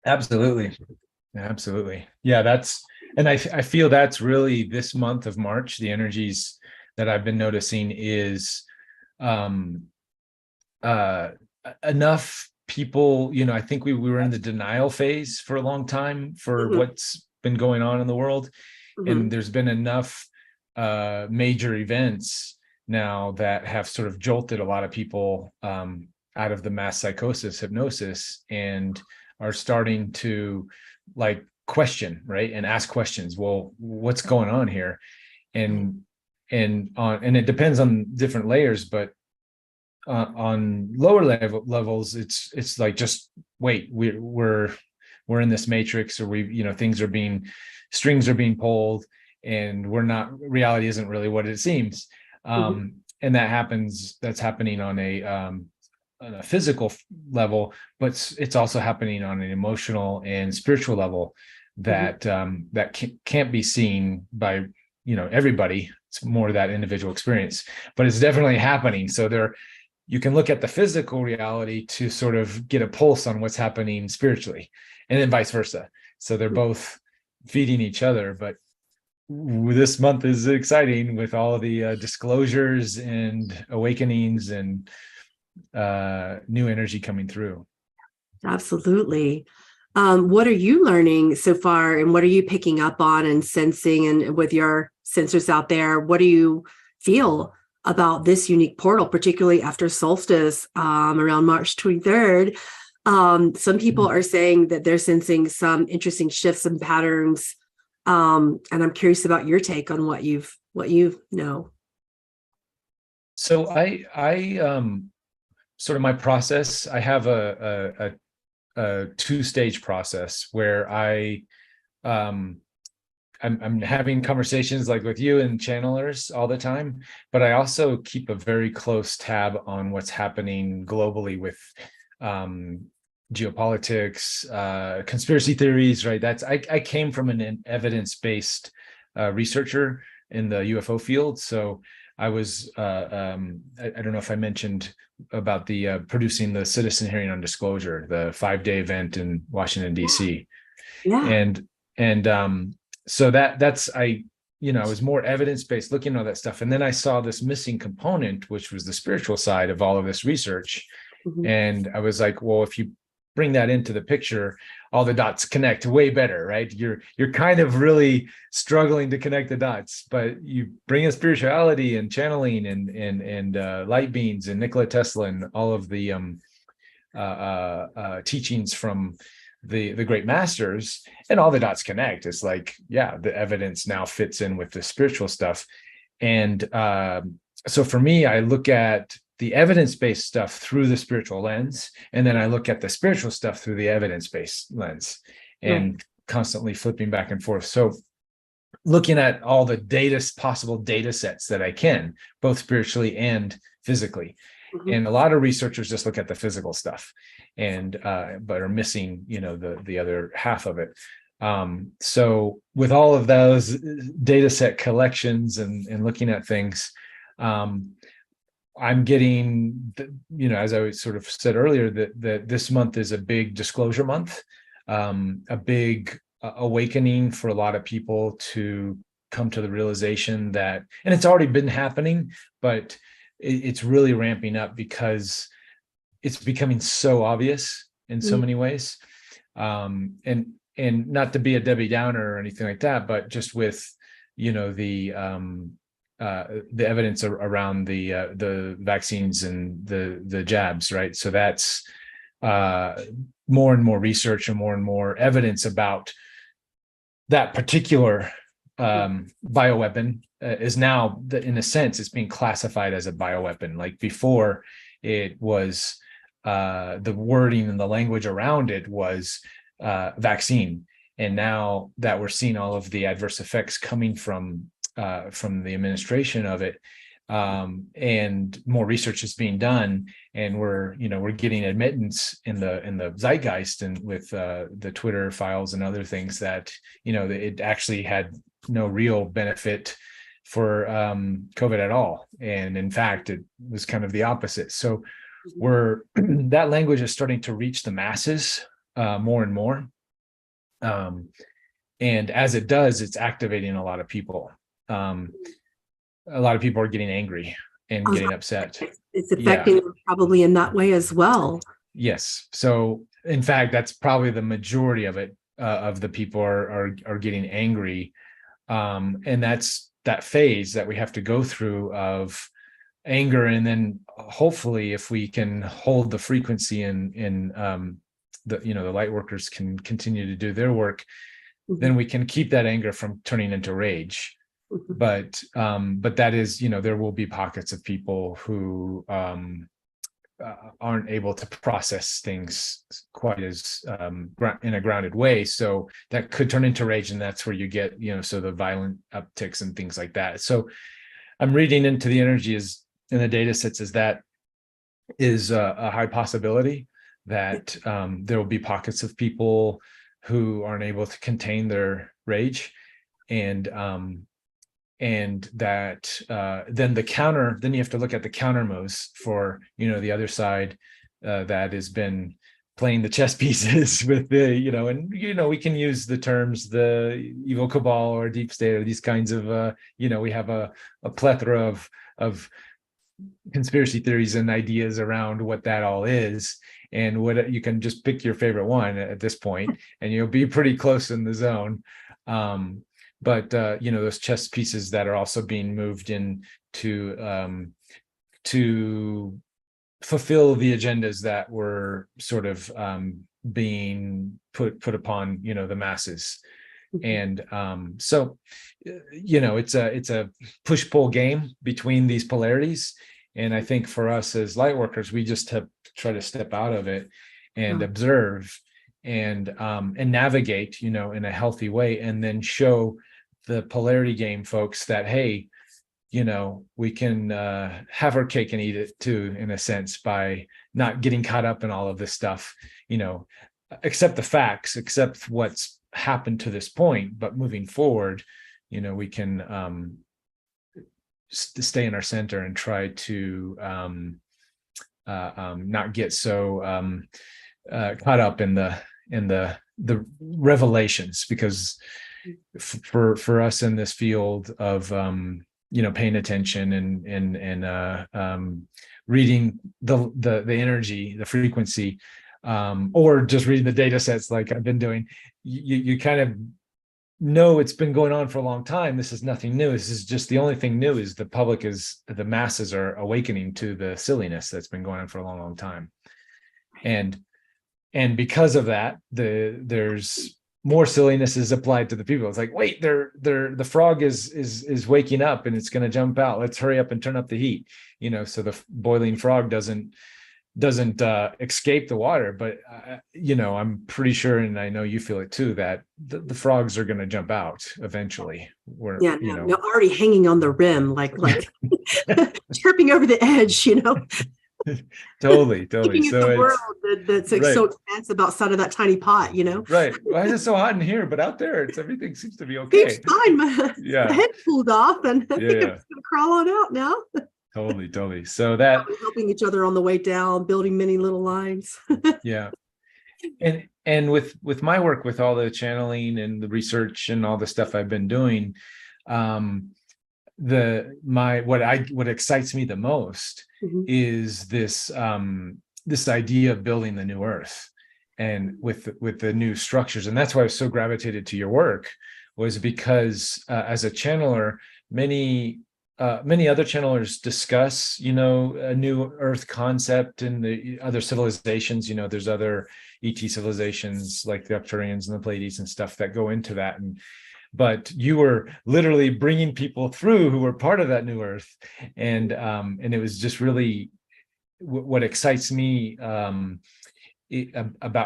Absolutely. Absolutely. Yeah, and I feel that's really this month of March, the energies that I've been noticing is um uh enough people, I think we were in the denial phase for a long time for Mhm, what's been going on in the world. And mhm, there's been enough major events now that have sort of jolted a lot of people out of the mass psychosis hypnosis and are starting to like question, right, and ask questions. Well, what's going on here? right. And it depends on different layers, but on lower levels, it's like, just wait, we're in this matrix, or things are being, strings are being pulled, and we're not, reality isn't really what it seems. Mhm, And that's happening on a physical level, but it's also happening on an emotional and spiritual level mhm. that can't be seen by everybody. It's more that individual experience, but it's definitely happening. So you can look at the physical reality to sort of get a pulse on what's happening spiritually, and then vice versa. So they're both feeding each other. But this month is exciting with all the disclosures and awakenings and new energy coming through. Absolutely. What are you learning so far, and what are you picking up on and sensing? And with your sensors out there, what do you feel about this unique portal, particularly after solstice around March 23rd? Some people are saying that they're sensing some interesting shifts and patterns. And I'm curious about your take on what you know. So I sort of my process. I have a two-stage process where um I'm having conversations like with you and channelers all the time, but I also keep a very close tab on what's happening globally with um, geopolitics, conspiracy theories, right? I came from an evidence-based researcher in the UFO field. So I was, I don't know if I mentioned about the producing the citizen hearing on disclosure, the 5-day event in Washington, Yeah. D.C. Yeah. And so I was more evidence-based looking at all that stuff, and then I saw this missing component, which was the spiritual side of all of this research. Mhm. And I was like, well, if you bring that into the picture, all the dots connect way better, right? You're kind of really struggling to connect the dots, but you bring in spirituality and channeling and light beings and Nikola Tesla and all of the teachings from the great masters, and all the dots connect. It's like, yeah, the evidence now fits in with the spiritual stuff. And so for me, I look at the evidence-based stuff through the spiritual lens, and then I look at the spiritual stuff through the evidence-based lens, Right. and constantly flipping back and forth. So looking at all the possible data sets that I can, both spiritually and physically. Mhm. And a lot of researchers just look at the physical stuff, and but are missing, the other half of it. So with all of those data set collections and looking at things, um, I'm getting, as I sort of said earlier, that this month is a big disclosure month, a big awakening for a lot of people to come to the realization that, and it's already been happening, but it's really ramping up because it's becoming so obvious in so Mhm. many ways. And not to be a Debbie Downer or anything like that, but just with, you know, the evidence around the vaccines and the jabs, right? So that's uh, more and more research and more evidence about that particular bioweapon is now, in a sense, it's being classified as a bioweapon. Like before, it was the wording and the language around it was vaccine. And now that we're seeing all of the adverse effects coming from the administration of it, and more research is being done, and we're getting admittance in the zeitgeist and with the Twitter files and other things that it actually had no real benefit for COVID at all, and in fact it was kind of the opposite. So Mhm. we're that language is starting to reach the masses more and more. And as it does, it's activating a lot of people. A lot of people are getting angry and getting upset. It's affecting them probably in that way as well. Yes. So in fact, that's probably the majority of it, of the people are getting angry. And that's that phase that we have to go through of anger. And then hopefully if we can hold the frequency in the light workers can continue to do their work, then we can keep that anger from turning into rage. But that is, there will be pockets of people who aren't able to process things quite as in a grounded way. So that could turn into rage, and that's where you get, so the violent upticks and things like that. So I'm reading into the energy is in the data sets is that is a high possibility that there will be pockets of people who aren't able to contain their rage, and that then you have to look at the counter moves for the other side that has been playing the chess pieces with the and we can use the terms the evil cabal or deep state or these kinds of we have a plethora of conspiracy theories and ideas around what that all is, and what you can just pick your favorite one at this point and you'll be pretty close in the zone. But those chess pieces that are also being moved in to fulfill the agendas that were sort of being put upon the masses. And so it's a push-pull game between these polarities, and I think for us as light workers, we just have to try to step out of it and observe and navigate in a healthy way, and then show the polarity game folks that, hey, we can have our cake and eat it too, in a sense, by not getting caught up in all of this stuff, accept the facts, accept what's happened to this point, but moving forward, we can stay in our center and try to not get so caught up in the revelations, because for us in this field of paying attention and reading the energy, the frequency, or just reading the data sets like I've been doing, you kind of know it's been going on for a long time. This is nothing new. This is just the only thing new is the masses are awakening to the silliness that's been going on for a long time. And because of that, there's more silliness is applied to the people. It's like, wait, the frog is waking up and it's going to jump out. Let's hurry up and turn up the heat. So the boiling frog doesn't escape the water, but I'm pretty sure, and I know you feel it too, that the frogs are going to jump out eventually. Already hanging on the rim, like chirping over the edge, Totally. So the world that's like, right, so expansive outside of that tiny pot, Right. Why is it so hot in here? But out there, everything seems to be okay. Seems fine. My head cooled off, and I think I'm just gonna crawl on out now. Totally. So that helping each other on the way down, building many little lines. Yeah. And with my work, with all the channeling and the research and all the stuff I've been doing, what excites me the most is this idea of building the new earth, and with the new structures. And that's why I was so gravitated to your work, was because as a channeler, many other channelers discuss a new earth concept in the other civilizations. There's other ET civilizations like the Arcturians and the Pleiades and stuff that go into that, but you were literally bringing people through who were part of that new earth, and it was just really what excites me about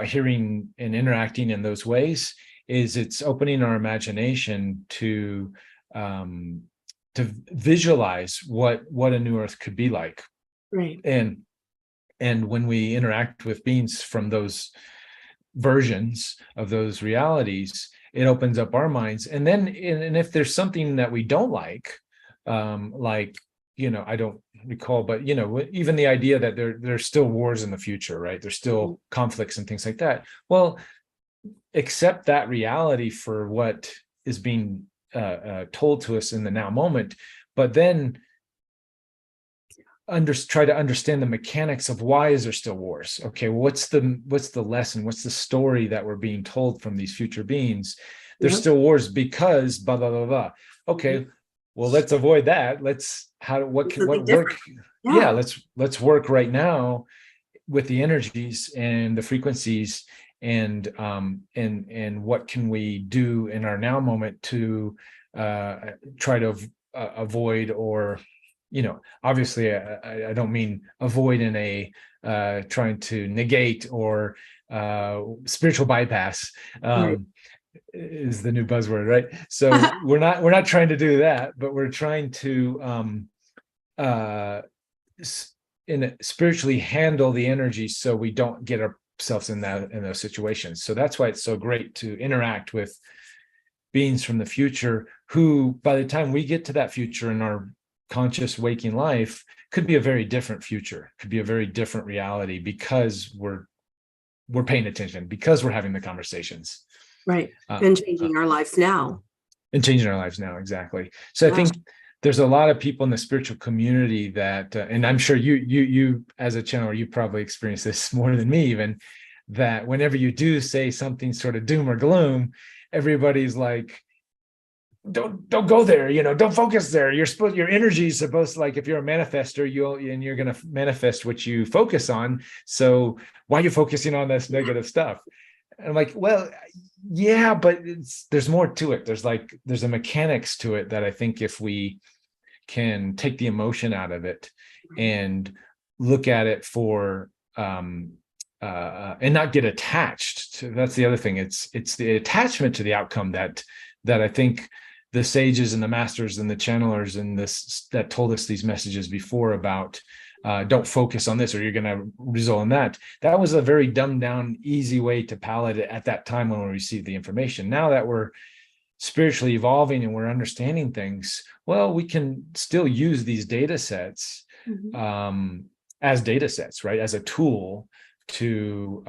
hearing and interacting in those ways is it's opening our imagination to visualize what a new earth could be like. Right. And when we interact with beings from those versions of those realities, it opens up our minds. And then, and if there's something that we don't like, I don't recall, but even the idea that there's still wars in the future, right? There's still conflicts and things like that. Well, accept that reality for what is being told to us in the now moment, but then try to understand the mechanics of why is there still wars? Okay, well, what's the lesson? What's the story that we're being told from these future beings? There's still wars because blah blah blah blah. Okay, well, let's avoid that. What work? Yeah, let's work right now with the energies and the frequencies, and what can we do in our now moment to try to avoid, or obviously I don't mean avoid in a trying to negate or spiritual bypass, is the new buzzword, right? So we're not trying to do that, but we're trying to spiritually handle the energy so we don't get ourselves in those situations. So that's why it's so great to interact with beings from the future, who by the time we get to that future in our conscious waking life could be a very different future, could be a very different reality, because we're paying attention, because we're having the conversations, right, and changing our lives now. Exactly. So I think there's a lot of people in the spiritual community that and I'm sure you as a channeler, you probably experience this more than me even, that whenever you do say something sort of doom or gloom, everybody's like, don't go there, don't focus there. Your energy is supposed to, like, if you're a manifester, you're going to manifest what you focus on. So why are you focusing on this negative stuff? And I'm like, well, yeah, but there's more to it. There's a mechanics to it that I think if we can take the emotion out of it and look at it for and not get attached to, that's the other thing. It's the attachment to the outcome that I think the sages and the masters and the channelers and this that told us these messages before about don't focus on this or you're going to result in that. That was a very dumbed down, easy way to palate it at that time when we received the information. Now that we're spiritually evolving and we're understanding things, well, we can still use these data sets as data sets, right? As a tool to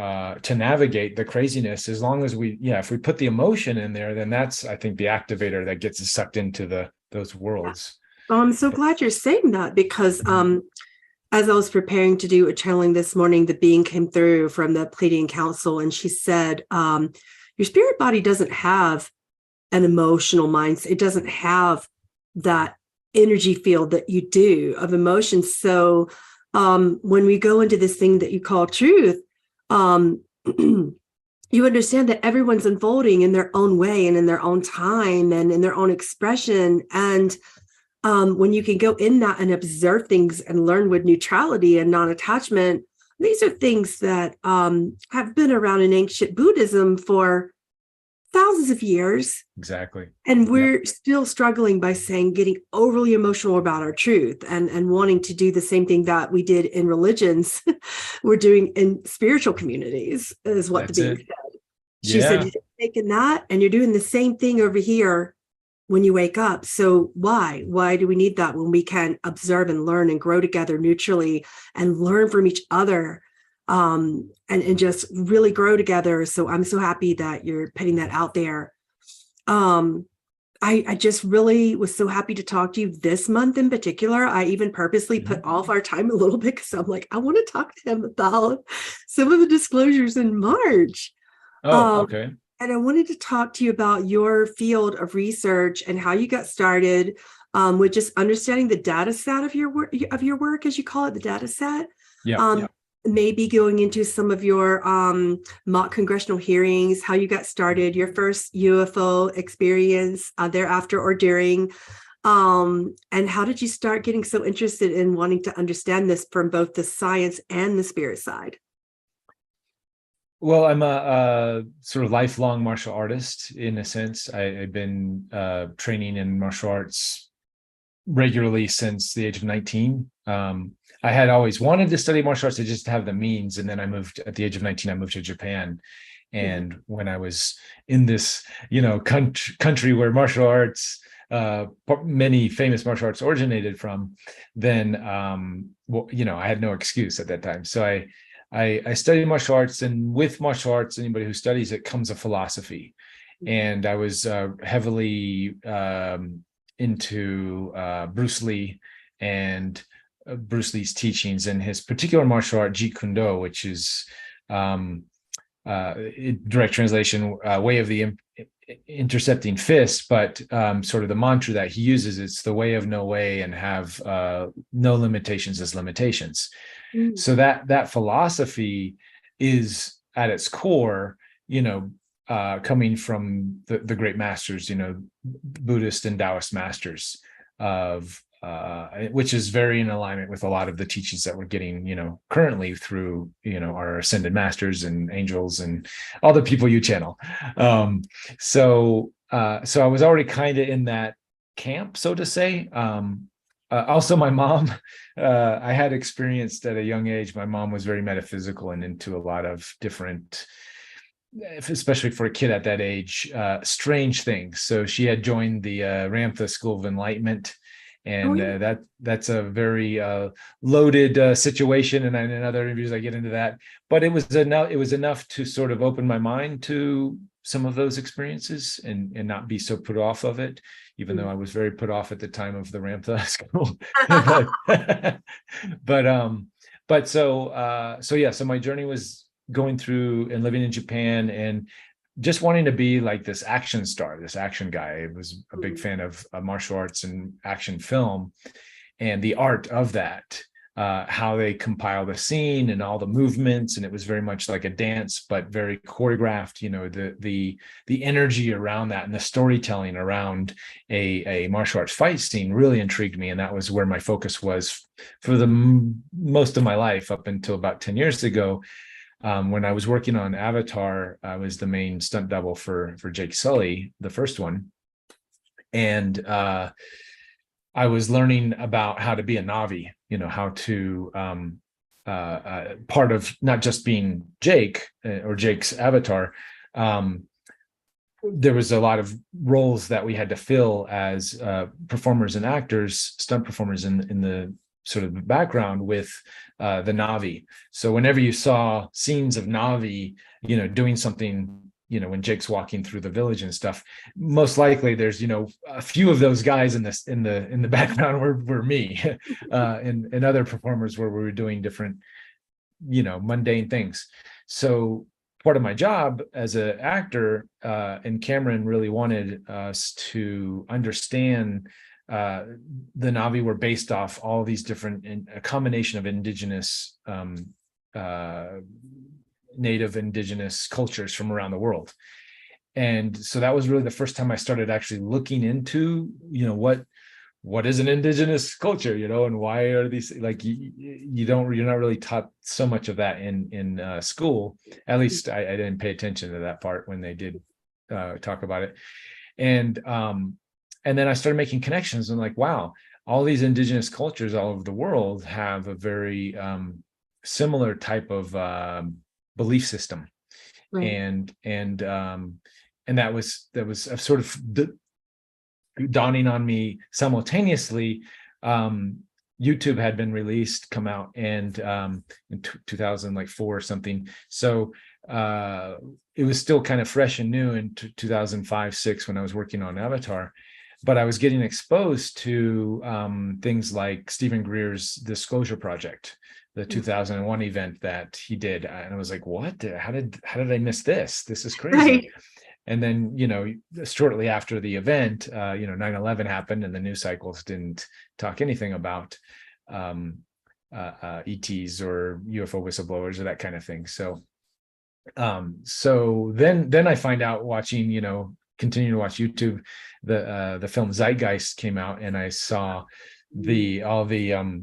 navigate the craziness, as long as if we put the emotion in there, then that's, I think, the activator that gets us sucked into those worlds. I'm so glad you're saying that, because as I was preparing to do a channeling this morning, the being came through from the Pleiadian Council, and she said, your spirit body doesn't have an emotional mindset. It doesn't have that energy field that you do of emotions. So when we go into this thing that you call truth, you understand that everyone's unfolding in their own way and in their own time and in their own expression. And when you can go in that and observe things and learn with neutrality and non-attachment, these are things that have been around in ancient Buddhism for thousands of years. Exactly. And we're still struggling by getting overly emotional about our truth and wanting to do the same thing that we did in religions, we're doing in spiritual communities, is what the being said. She said, you're taking that and you're doing the same thing over here when you wake up. So why do we need that when we can observe and learn and grow together neutrally and learn from each other? And just really grow together. So I'm so happy that you're putting that out there. I just really was so happy to talk to you this month in particular. I even purposely put off our time a little bit because I'm like, I want to talk to him about some of the disclosures in March. Okay. And I wanted to talk to you about your field of research and how you got started with just understanding the data set of your work, as you call it, the data set. Maybe going into some of your mock congressional hearings, how you got started, your first UFO experience thereafter or during, and how did you start getting so interested in wanting to understand this from both the science and the spirit side? Well, I'm a sort of lifelong martial artist in a sense. I've been training in martial arts regularly since the age of 19. I had always wanted to study martial arts. I just have the means. And then at the age of 19, I moved to Japan. And when I was in this, country where martial arts, many famous martial arts originated from, then, I had no excuse at that time. So I studied martial arts, and with martial arts, anybody who studies it comes a philosophy. And I was heavily into Bruce Lee and Bruce Lee's teachings, and his particular martial art, Jeet Kune Do, which is direct translation, way of the intercepting fist, but sort of the mantra that he uses, it's the way of no way, and have no limitations as limitations. So that philosophy is at its core, coming from the great masters, Buddhist and Taoist masters of which is very in alignment with a lot of the teachings that we're getting, currently through, our ascended masters and angels and all the people you channel. So I was already kind of in that camp, so to say. Also, my mom, I had experienced at a young age, my mom was very metaphysical and into a lot of different, especially for a kid at that age, strange things. So she had joined the Ramtha School of Enlightenment. And that's a very loaded situation, and in other interviews I get into that. But it was enough to sort of open my mind to some of those experiences and not be so put off of it, even though I was very put off at the time of the Ramtha School. So my journey was going through and living in Japan and just wanting to be like this action star, this action guy. I was a big fan of martial arts and action film, and the art of that, how they compile the scene and all the movements. And it was very much like a dance, but very choreographed, the energy around that and the storytelling around a martial arts fight scene really intrigued me. And that was where my focus was for the most of my life up until about 10 years ago. When I was working on Avatar, I was the main stunt double for Jake Sully, the first one. And I was learning about how to be a Na'vi, how to, part of not just being Jake or Jake's avatar. There was a lot of roles that we had to fill as performers and actors, stunt performers in the sort of background with the Na'vi. So whenever you saw scenes of Na'vi, doing something, when Jake's walking through the village and stuff, most likely there's, a few of those guys in the background were me, and other performers where we were doing different, mundane things. So part of my job as an actor, and Cameron really wanted us to understand the Na'vi were based off all these different, a combination of indigenous, native indigenous cultures from around the world. And so that was really the first time I started actually looking into, what is an indigenous culture, and why are these, like, you're not really taught so much of that in school. At least I didn't pay attention to that part when they did talk about it. And then I started making connections and like, wow, all these indigenous cultures all over the world have a very similar type of belief system. Right. And that was sort of dawning on me simultaneously. YouTube had been come out, and in 2004 or something. So it was still kind of fresh and new in 2005-06 when I was working on Avatar. But I was getting exposed to things like Stephen Greer's Disclosure Project, the 2001 event that he did. And I was like, what? How did I miss this? This is crazy. Right. And then, shortly after the event, 9/11 happened, and the news cycles didn't talk anything about ETs or UFO whistleblowers or that kind of thing. So then I find out watching, continue to watch YouTube, the film Zeitgeist came out, and I saw all the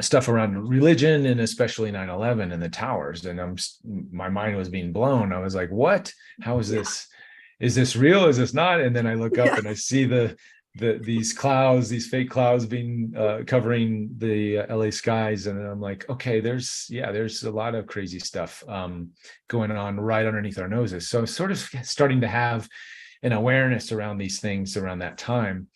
stuff around religion, and especially 9/11 and the towers, and my mind was being blown. I was like, what? How is this? Is this real? Is this not? And then I look up and I see these clouds, these fake clouds being covering the LA skies, and I'm like, okay, there's a lot of crazy stuff going on right underneath our noses. So I'm sort of starting to have an awareness around these things around that time.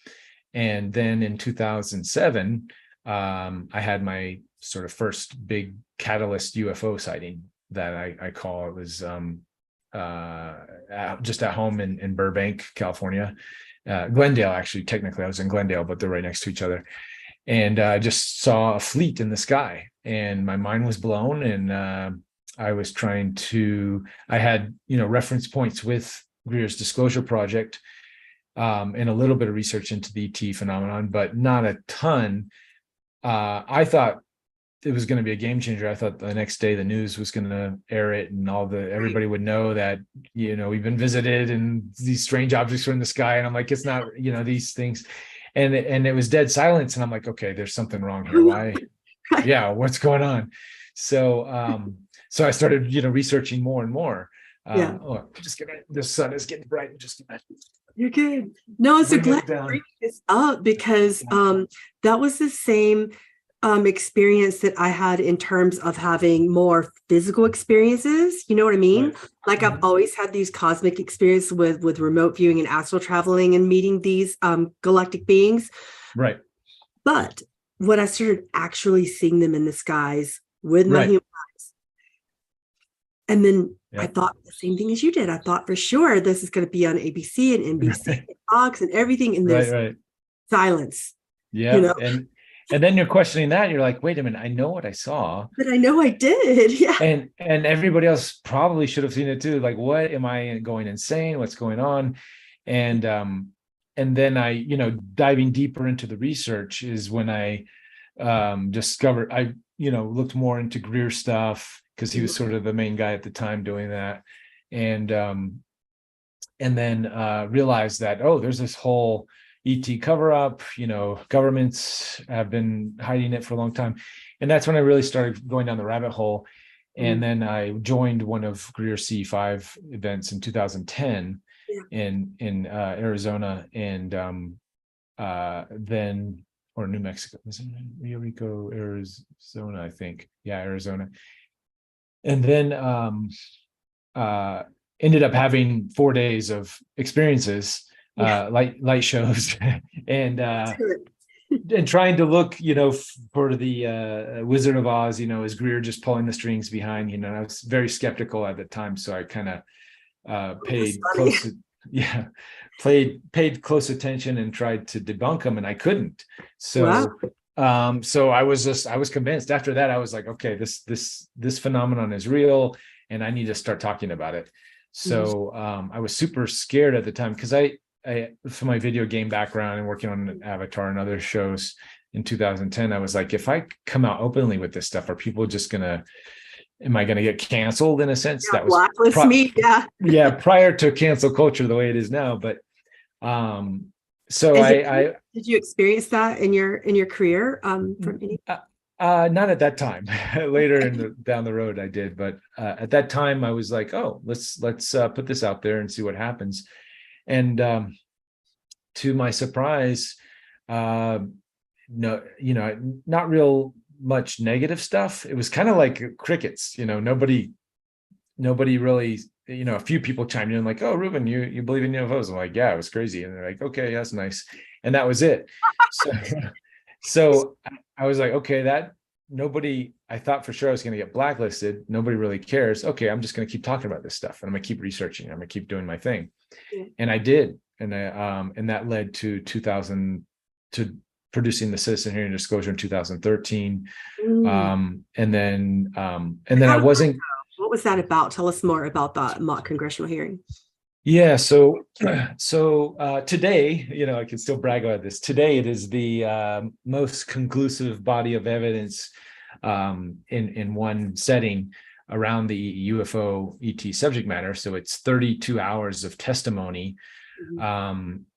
And then in 2007, I had my sort of first big catalyst UFO sighting that I call. It was just at home in Burbank, California. Glendale, actually, technically I was in Glendale, but they're right next to each other. And I just saw a fleet in the sky, and my mind was blown. And I was I had, reference points with Greer's Disclosure Project, and a little bit of research into the ET phenomenon, but not a ton. I thought it was going to be a game changer. I thought the next day the news was going to air it, and everybody would know that, we've been visited and these strange objects are in the sky. And I'm like, it's not, these things. And it was dead silence. And I'm like, okay, there's something wrong here. Why? Yeah. What's going on? So I started, researching more and more. Yeah. The sun is getting bright. You're good. No, it's glad to bring this up, because that was the same experience that I had in terms of having more physical experiences. You know what I mean? Right. Like I've always had these cosmic experiences with remote viewing and astral traveling and meeting these galactic beings. Right. But when I started actually seeing them in the skies with my human eyes, and then I thought the same thing as you did. I thought for sure this is going to be on ABC and NBC and Fox and everything in this silence. Yeah. And then you're questioning that. You're like, wait a minute, I know what I saw. But I know I did. Yeah. And everybody else probably should have seen it too. Like, what am I going insane? What's going on? And then I, diving deeper into the research is when I discovered, I looked more into Greer stuff, because he was sort of the main guy at the time doing that. And then realized that, there's this whole ET cover up, governments have been hiding it for a long time. And that's when I really started going down the rabbit hole. And then I joined one of Greer's C5 events in 2010 in Arizona, and then, or New Mexico, was it Rio Rico, Arizona, I think. Yeah, Arizona. And then ended up having 4 days of experiences, light shows, and trying to look, for the Wizard of Oz, is Greer just pulling the strings behind? I was very skeptical at the time, so I kind of paid close attention and tried to debunk them, and I couldn't. So so I was convinced. After that, I was like, okay, this phenomenon is real, and I need to start talking about it. So I was super scared at the time, because I from my video game background and working on Avatar and other shows in 2010, I was like, if I come out openly with this stuff, are people just am I going to get canceled in a sense? That was blacklist me. Yeah. Prior to cancel culture the way it is now. But so did you experience that in your career from any? Not at that time. Later down the road I did, but at that time I was like, let's put this out there and see what happens. And to my surprise, not real much negative stuff. It was kind of like crickets. Nobody really, a few people chimed in like, oh, Reuben, you believe in UFOs? I'm like, yeah, it was crazy. And they're like, okay, that's nice. And that was it. So I was like, okay, I thought for sure I was going to get blacklisted. Nobody really cares. Okay, I'm just going to keep talking about this stuff, and I'm going to keep researching. I'm going to keep doing my thing. Yeah. And I did. And that led to producing the Citizen Hearing Disclosure in 2013. And then I wasn't. What was that about? Tell us more about that mock congressional hearing. Yeah. So today, I can still brag about this. Today, it is the most conclusive body of evidence in one setting around the UFO ET subject matter. So it's 32 hours of testimony.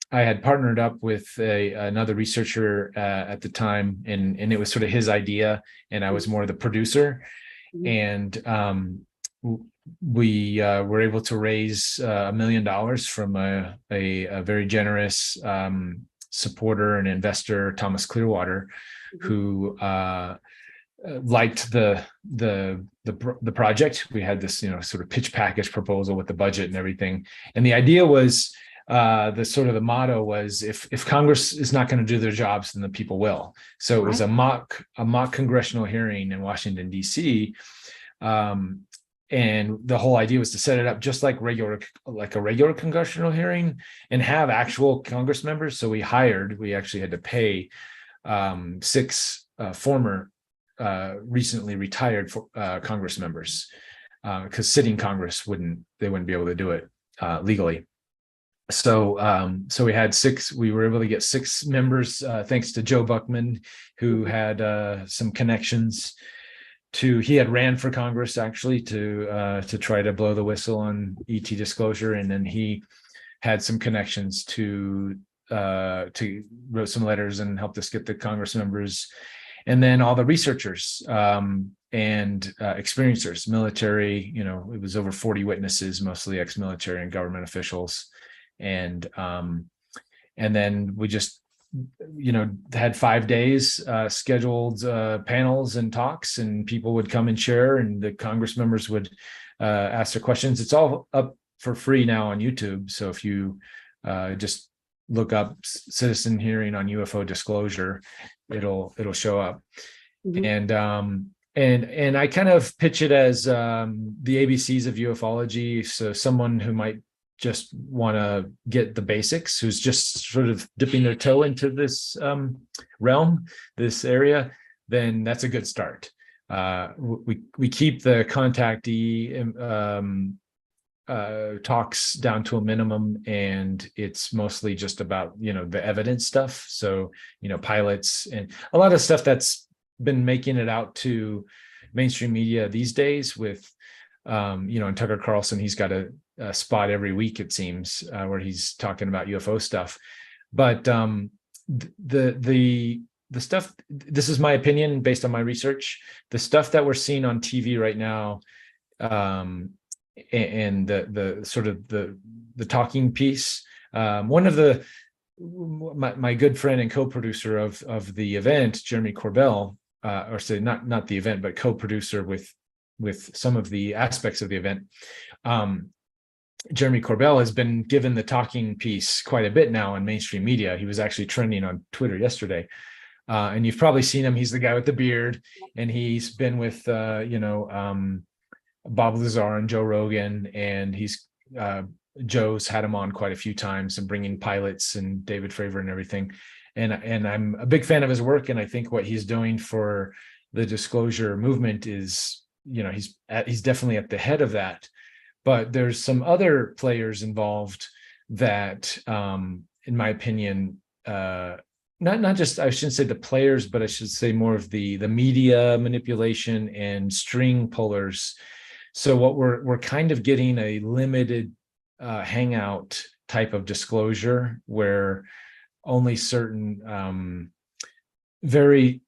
I had partnered up with another researcher at the time, and it was sort of his idea, and I was more the producer. And we were able to raise $1 million from a very generous supporter and investor, Thomas Clearwater, who liked the project. We had this, sort of pitch package proposal with the budget and everything. And the idea was the sort of the motto was, if Congress is not going to do their jobs, then the people will. So it was Right. a mock congressional hearing in Washington, D.C. And the whole idea was to set it up just like a regular congressional hearing and have actual Congress members. So we actually had to pay 6 former recently retired Congress members, because sitting Congress wouldn't be able to do it legally. So we had 6. We were able to get 6 members, thanks to Joe Buckman, who had some connections to. He had ran for Congress actually to try to blow the whistle on ET disclosure, and then he had some connections to wrote some letters and helped us get the Congress members, and then all the researchers and experiencers, military. It was over 40 witnesses, mostly ex-military and government officials. And then we just had 5 days scheduled panels and talks, and people would come and share, and the Congress members would ask their questions. It's all up for free now on YouTube, so if you just look up citizen hearing on UFO disclosure, it'll show up. Mm-hmm. And I kind of pitch it as the ABCs of ufology. So someone who might just want to get the basics, who's just sort of dipping their toe into this realm, this area, then that's a good start. We keep the contactee talks down to a minimum, and it's mostly just about the evidence stuff. So pilots and a lot of stuff that's been making it out to mainstream media these days with and Tucker Carlson. He's got a spot every week, it seems, where he's talking about UFO stuff. But the stuff, this is my opinion based on my research, the stuff that we're seeing on TV right now, and the sort of the talking piece. One of my good friend and co-producer of the event, Jeremy Corbell, or say not the event, but co-producer with some of the aspects of the event. Jeremy Corbell has been given the talking piece quite a bit now in mainstream media. He was actually trending on Twitter yesterday. And you've probably seen him. He's the guy with the beard, and he's been with, Bob Lazar and Joe Rogan, and Joe's had him on quite a few times and bringing pilots and David Fravor and everything. And I'm a big fan of his work. And I think what he's doing for the disclosure movement is, he's definitely at the head of that. But there's some other players involved that, in my opinion, not just, I shouldn't say the players, but I should say more of the media manipulation and string pullers. So what we're kind of getting a limited hangout type of disclosure where only certain very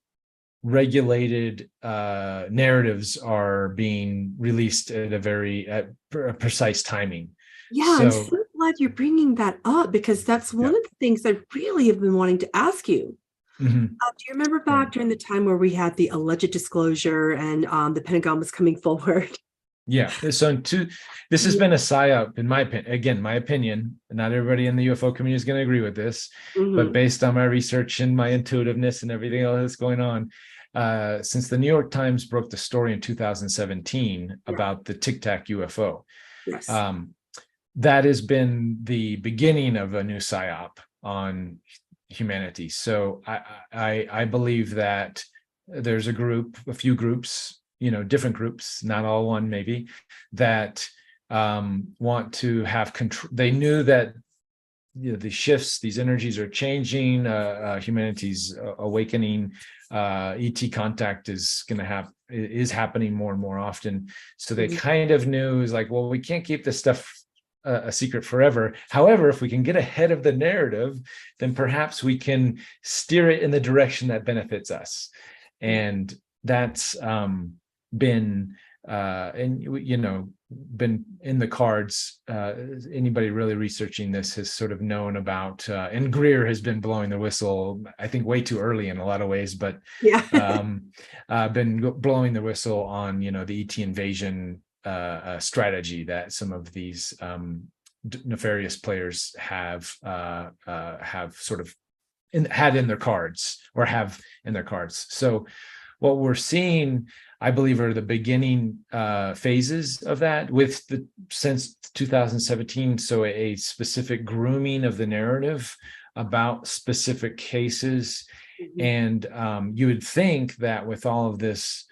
regulated narratives are being released at a precise timing. Yeah, I'm so glad you're bringing that up, because that's one of the things I really have been wanting to ask you. Mm-hmm. Do you remember back during the time where we had the alleged disclosure and the Pentagon was coming forward? Yeah. So this has been a psyop, in my opinion. Again, my opinion. Not everybody in the UFO community is going to agree with this, but based on my research and my intuitiveness and everything else that's going on, since the New York Times broke the story in 2017 about the Tic Tac UFO, that has been the beginning of a new psyop on humanity. So I believe that there's a few groups, different groups, not all one maybe, that want to have control. They knew that the shifts, these energies are changing, humanity's awakening, ET contact is happening more and more often. So they kind of knew, is like, well, we can't keep this stuff a secret forever. However, if we can get ahead of the narrative, then perhaps we can steer it in the direction that benefits us. And that's been been in the cards. Anybody really researching this has sort of known about, and Greer has been blowing the whistle, I think way too early in a lot of ways, but been blowing the whistle on the ET invasion strategy that some of these nefarious players have sort of had in their cards, or have in their cards. So what we're seeing, I believe, are the beginning phases of that since 2017. So a specific grooming of the narrative about specific cases. Mm-hmm. And you would think that with all of this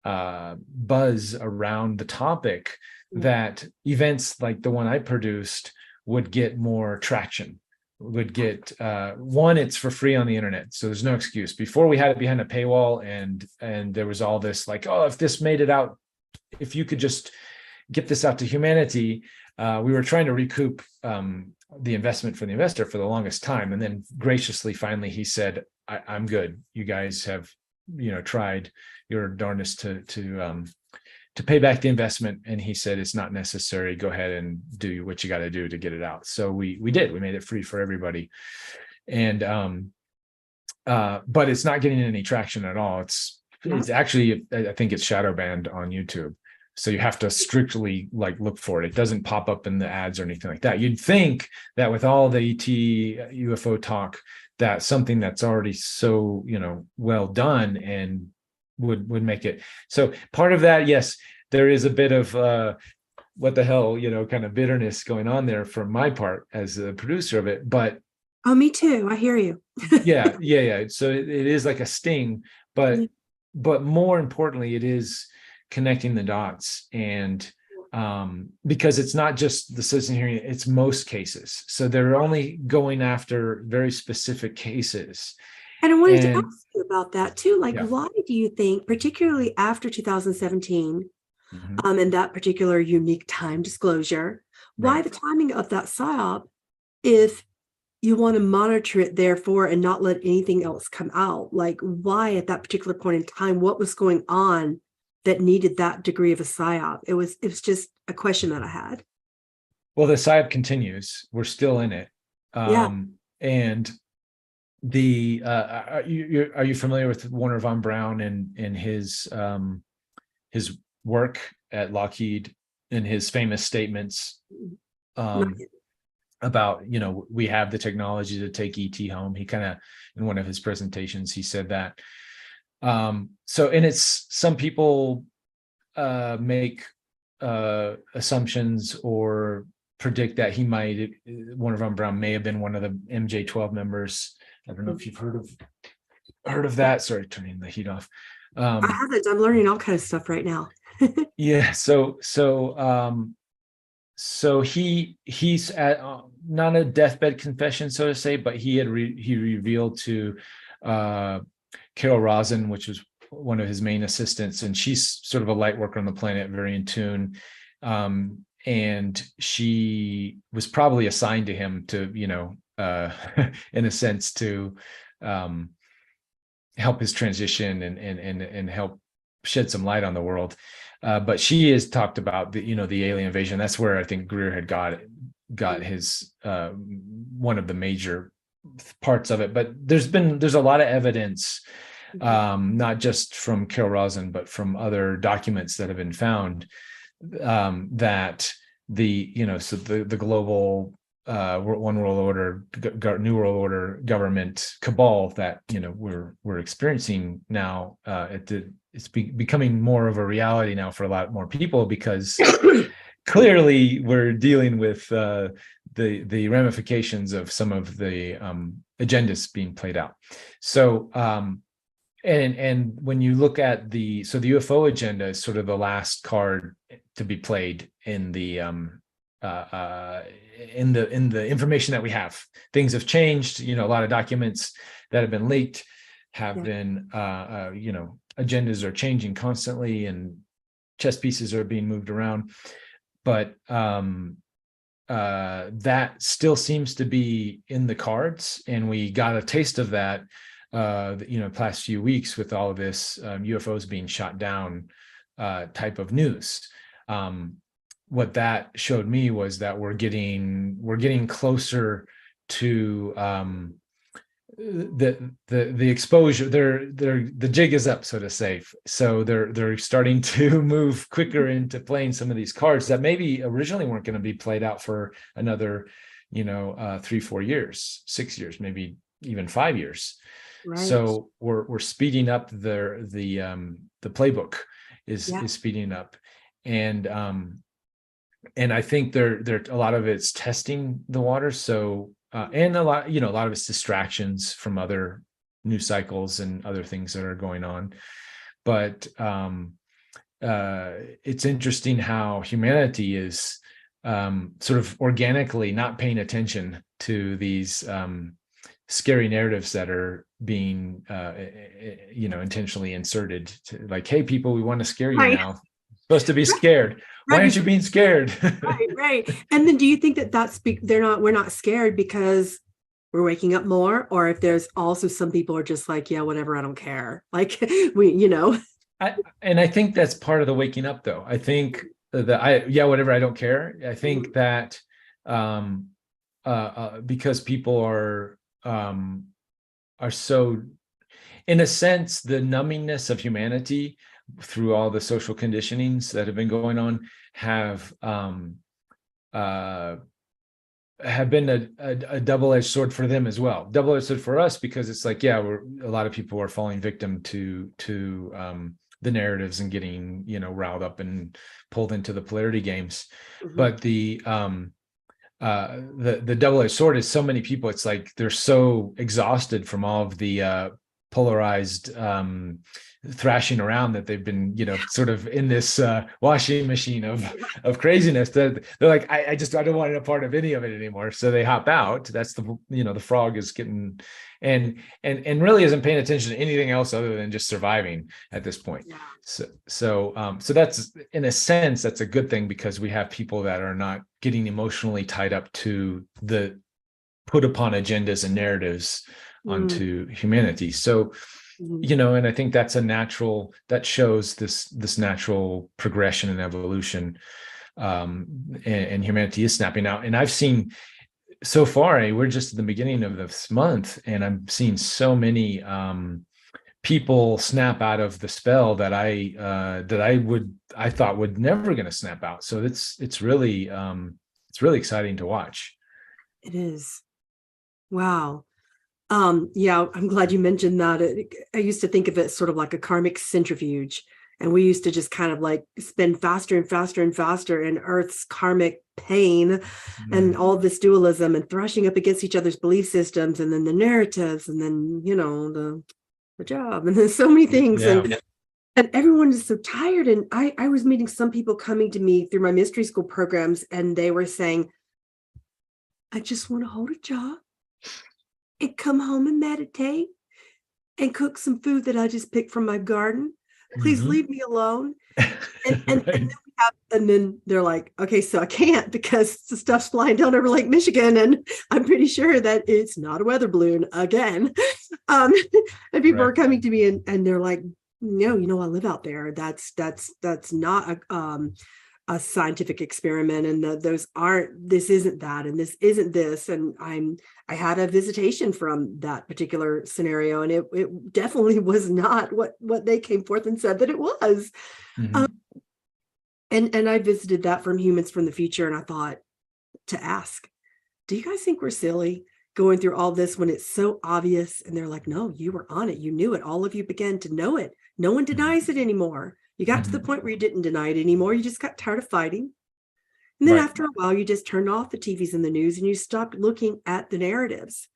buzz around the topic, that events like the one I produced would get more traction, would get one, it's for free on the internet, so there's no excuse. Before, we had it behind a paywall, and there was all this like, oh, if this made it out, if you could just get this out to humanity. We were trying to recoup the investment for the investor for the longest time, and then graciously, finally, he said, I'm good. You guys have, tried your darndest to pay back the investment. And he said, it's not necessary. Go ahead and do what you got to do to get it out. So we did. We made it free for everybody. And but it's not getting any traction at all. It's actually, I think it's shadow banned on YouTube. So you have to strictly look for it. It doesn't pop up in the ads or anything like that. You'd think that with all the ET UFO talk, that something that's already so, well done and would make it. So part of that, yes, there is a bit of what the hell, kind of bitterness going on there from my part as a producer of it. But oh, me too. I hear you. yeah. So it is like a sting, but more importantly, it is connecting the dots. And because it's not just the citizen hearing, it's most cases. So they're only going after very specific cases. And I wanted to ask you about that too. Why do you think, particularly after 2017, and that particular unique time disclosure, why the timing of that PSYOP, if you want to monitor it, therefore, and not let anything else come out? Why at that particular point in time? What was going on that needed that degree of a PSYOP? It was just a question that I had. Well, the PSYOP continues. We're still in it. And the are you familiar with Warner von Braun and his work at Lockheed and his famous statements about, we have the technology to take ET home? He kind of, in one of his presentations, he said that. So, and it's, some people make assumptions or predict that Warner von Braun may have been one of the MJ-12 members. I don't know if you've heard of that. Sorry, turning the heat off. I haven't. I'm learning all kinds of stuff right now. Yeah. So he's at not a deathbed confession, so to say, but he revealed to Carol Rosin, which was one of his main assistants, and she's sort of a light worker on the planet, very in tune. And she was probably assigned to him to, in a sense, to help his transition and help shed some light on the world. But she has talked about the alien invasion. That's where I think Greer had got his one of the major parts of it. But there's a lot of evidence, not just from Carol Rosin, but from other documents that have been found, that the global one world order, new world order government cabal that we're experiencing now, it's becoming more of a reality now for a lot more people, because clearly we're dealing with the ramifications of some of the agendas being played out. So and when you look at the UFO agenda is sort of the last card to be played in the information that we have. Things have changed. A lot of documents that have been leaked have been agendas are changing constantly, and chess pieces are being moved around. But that still seems to be in the cards, and we got a taste of that past few weeks with all of this UFOs being shot down type of news. What that showed me was that we're getting closer to the exposure, the jig is up, so to say. So they're starting to move quicker into playing some of these cards that maybe originally weren't going to be played out for another 3-4 years, 6 years, maybe even 5 years. Right. So we're speeding up the playbook is speeding up, and I think there a lot of it's testing the water. So and a lot of it's distractions from other news cycles and other things that are going on. But it's interesting how humanity is sort of organically not paying attention to these scary narratives that are being intentionally inserted to, like, hey people, we want to scare you now. Supposed to be scared. Why aren't you being scared? Right. And then do you think that we're not scared because we're waking up more, or if there's also some people are just like, yeah, whatever, I don't care. Like I think that's part of the waking up, though. I think whatever, I don't care. I think that because people are so, in a sense, the numbingness of humanity through all the social conditionings that have been going on have been a double-edged sword for them as well. Double-edged sword for us because it's like, a lot of people are falling victim to the narratives and getting riled up and pulled into the polarity games. Mm-hmm. But the double-edged sword is so many people. It's like they're so exhausted from all of the polarized thrashing around that they've been sort of in this washing machine of craziness that they're like, I don't want a part of any of it anymore, so they hop out. That's the frog is getting and really isn't paying attention to anything else other than just surviving at this point. So that's, in a sense, that's a good thing, because we have people that are not getting emotionally tied up to the put upon agendas and narratives onto humanity. So and I think that's that shows this natural progression and evolution, and humanity is snapping out. And I've seen so far, we're just at the beginning of this month, and I'm seeing so many people snap out of the spell that I thought would never going to snap out. So it's really exciting to watch. It is. Wow. I'm glad you mentioned that. I used to think of it sort of like a karmic centrifuge, and we used to just kind of like spin faster and faster and faster in Earth's karmic pain and all this dualism and thrashing up against each other's belief systems, and then the narratives, and then the job, and then so many things, and everyone is so tired. And I was meeting some people coming to me through my mystery school programs, and they were saying, I just want to hold a job and come home and meditate and cook some food that I just picked from my garden. Please leave me alone. And then they're like, okay, so I can't, because the stuff's flying down over Lake Michigan, and I'm pretty sure that it's not a weather balloon again. And people are coming to me and they're like, no, I live out there. That's not a scientific experiment, and this isn't that, and this isn't this. And I had a visitation from that particular scenario, and it definitely was not what they came forth and said that it was. And I visited that from humans from the future, and I thought to ask, do you guys think we're silly going through all this when it's so obvious? And they're like, no, you were on it, you knew it, all of you began to know it. No one denies it anymore. You got to the point where you didn't deny it anymore. You just got tired of fighting. And then after a while, you just turned off the TVs and the news, and you stopped looking at the narratives.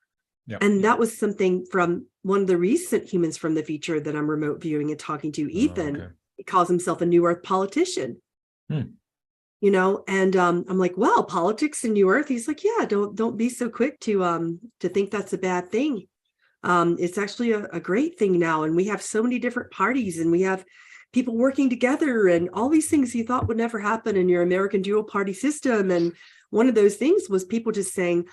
And that was something from one of the recent humans from the future that I'm remote viewing and talking to, Ethan. He calls himself a New Earth politician. And I'm like, well, politics in New Earth. He's like, yeah, don't be so quick to think that's a bad thing. It's actually a great thing now. And we have so many different parties, and we have people working together, and all these things you thought would never happen in your American dual party system. And one of those things was people just saying,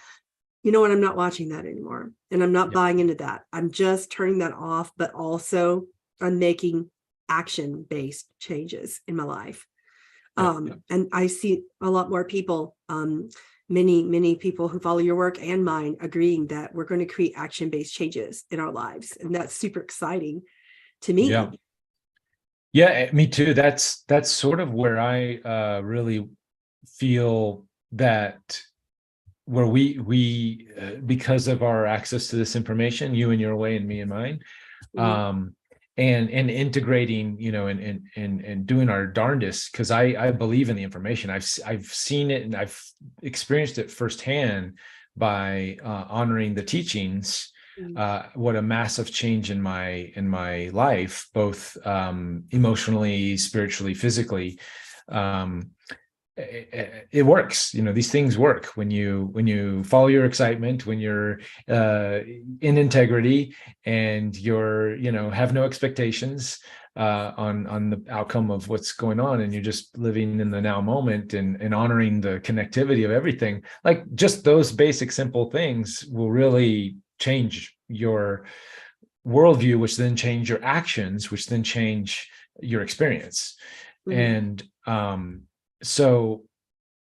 you know what, I'm not watching that anymore. And I'm not buying into that. I'm just turning that off, but also I'm making action-based changes in my life. And I see a lot more people, many people who follow your work and mine, agreeing that we're going to create action-based changes in our lives. And that's super exciting to me. Yeah. Yeah, me too. That's sort of where I really feel that where we because of our access to this information, you in your way and me in mine, and integrating, and doing our darndest, because I believe in the information. I've seen it and I've experienced it firsthand by honoring the teachings. What a massive change in my life, both emotionally, spiritually, physically. It works. These things work when you follow your excitement, when you're in integrity, and you're have no expectations on the outcome of what's going on, and you're just living in the now moment and honoring the connectivity of everything. Like, just those basic simple things will really change your worldview, which then change your actions, which then change your experience. And so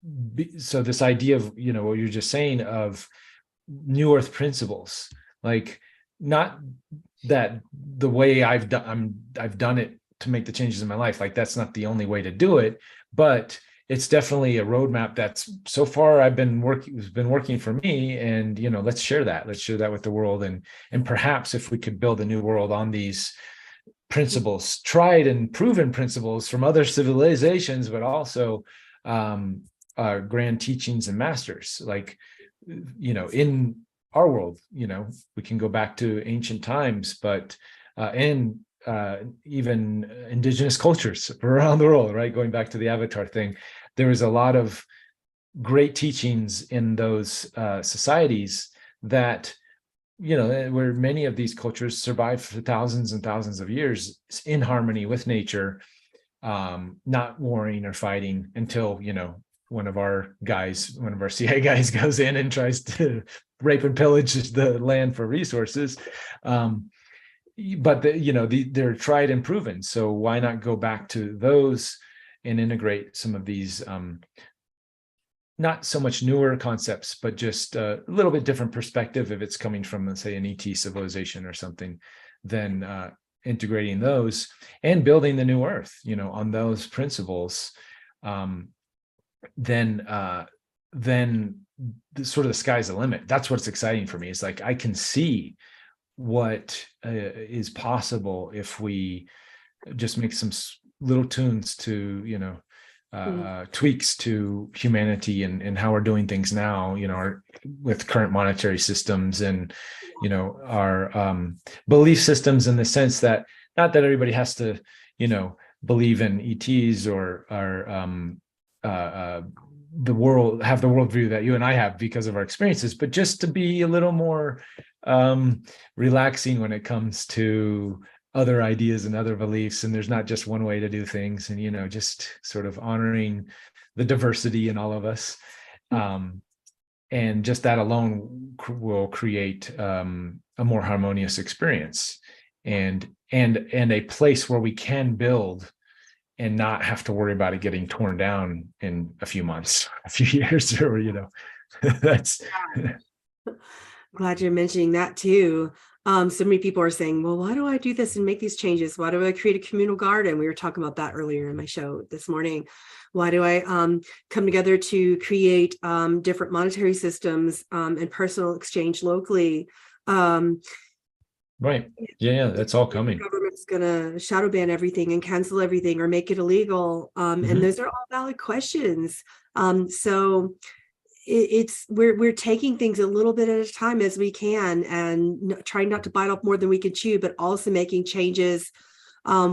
this idea of what you're just saying of new earth principles, like, not that the way I've done it to make the changes in my life, like, that's not the only way to do it, but it's definitely a roadmap that's so far has been working for me. And let's share that with the world, and perhaps if we could build a new world on these principles, tried and proven principles from other civilizations, but also grand teachings and masters, like, in our world. We can go back to ancient times, but and even indigenous cultures around the world, right? Going back to the Avatar thing, there was a lot of great teachings in those societies that where many of these cultures survived for thousands and thousands of years in harmony with nature, not warring or fighting, until one of our CIA guys goes in and tries to rape and pillage the land for resources. But they're tried and proven. So why not go back to those and integrate some of these not so much newer concepts, but just a little bit different perspective if it's coming from, let's say, an ET civilization or something, then integrating those and building the new earth, on those principles. Then sort of the sky's the limit. That's what's exciting for me. It's like, I can see what is possible if we just make some little tunes to, tweaks to humanity and how we're doing things now, with current monetary systems and, our belief systems, in the sense that, not that everybody has to, believe in ETs or the world, have the worldview that you and I have because of our experiences, but just to be a little more relaxing when it comes to other ideas and other beliefs. And there's not just one way to do things, and just sort of honoring the diversity in all of us. And just that alone will create a more harmonious experience, and a place where we can build and not have to worry about it getting torn down in a few months, a few years, or that's. Glad you're mentioning that too. So many people are saying, well, why do I do this and make these changes? Why do I create a communal garden? We were talking about that earlier in my show this morning. Why do I come together to create different monetary systems and personal exchange locally? Right. Yeah, that's all coming. The government's going to shadow ban everything and cancel everything or make it illegal. And those are all valid questions. So we're taking things a little bit at a time as we can, and trying not to bite off more than we can chew, but also making changes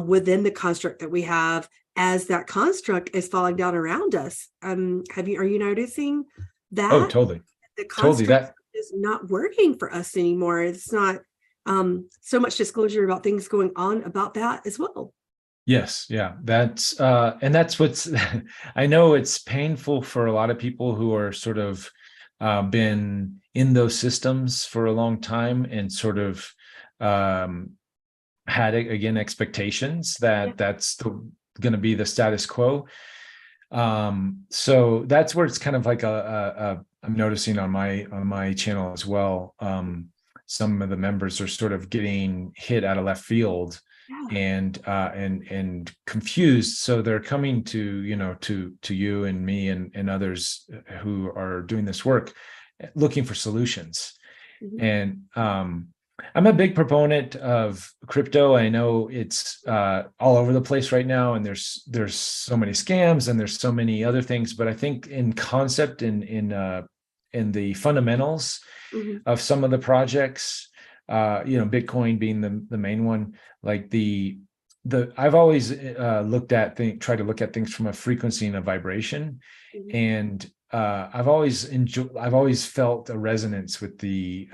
within the construct that we have as that construct is falling down around us. Are you noticing that? Oh, totally. The construct is not working for us anymore. It's not so much disclosure about things going on about that as well. Yes. Yeah. That's what's, I know it's painful for a lot of people who are sort of been in those systems for a long time, and sort of had, again, expectations that that's going to be the status quo. So that's where it's kind of like I'm noticing on my channel as well. Some of the members are sort of getting hit out of left field Yeah. and confused. So they're coming to, to you and me and others who are doing this work, looking for solutions. Mhm. And I'm a big proponent of crypto. I know it's all over the place right now, and there's so many scams and there's so many other things. But I think in concept, in the fundamentals Mhm. of some of the projects, Bitcoin being the main one, like the I've always tried to look at things from a frequency and a vibration, Mhm. and I've always felt a resonance with the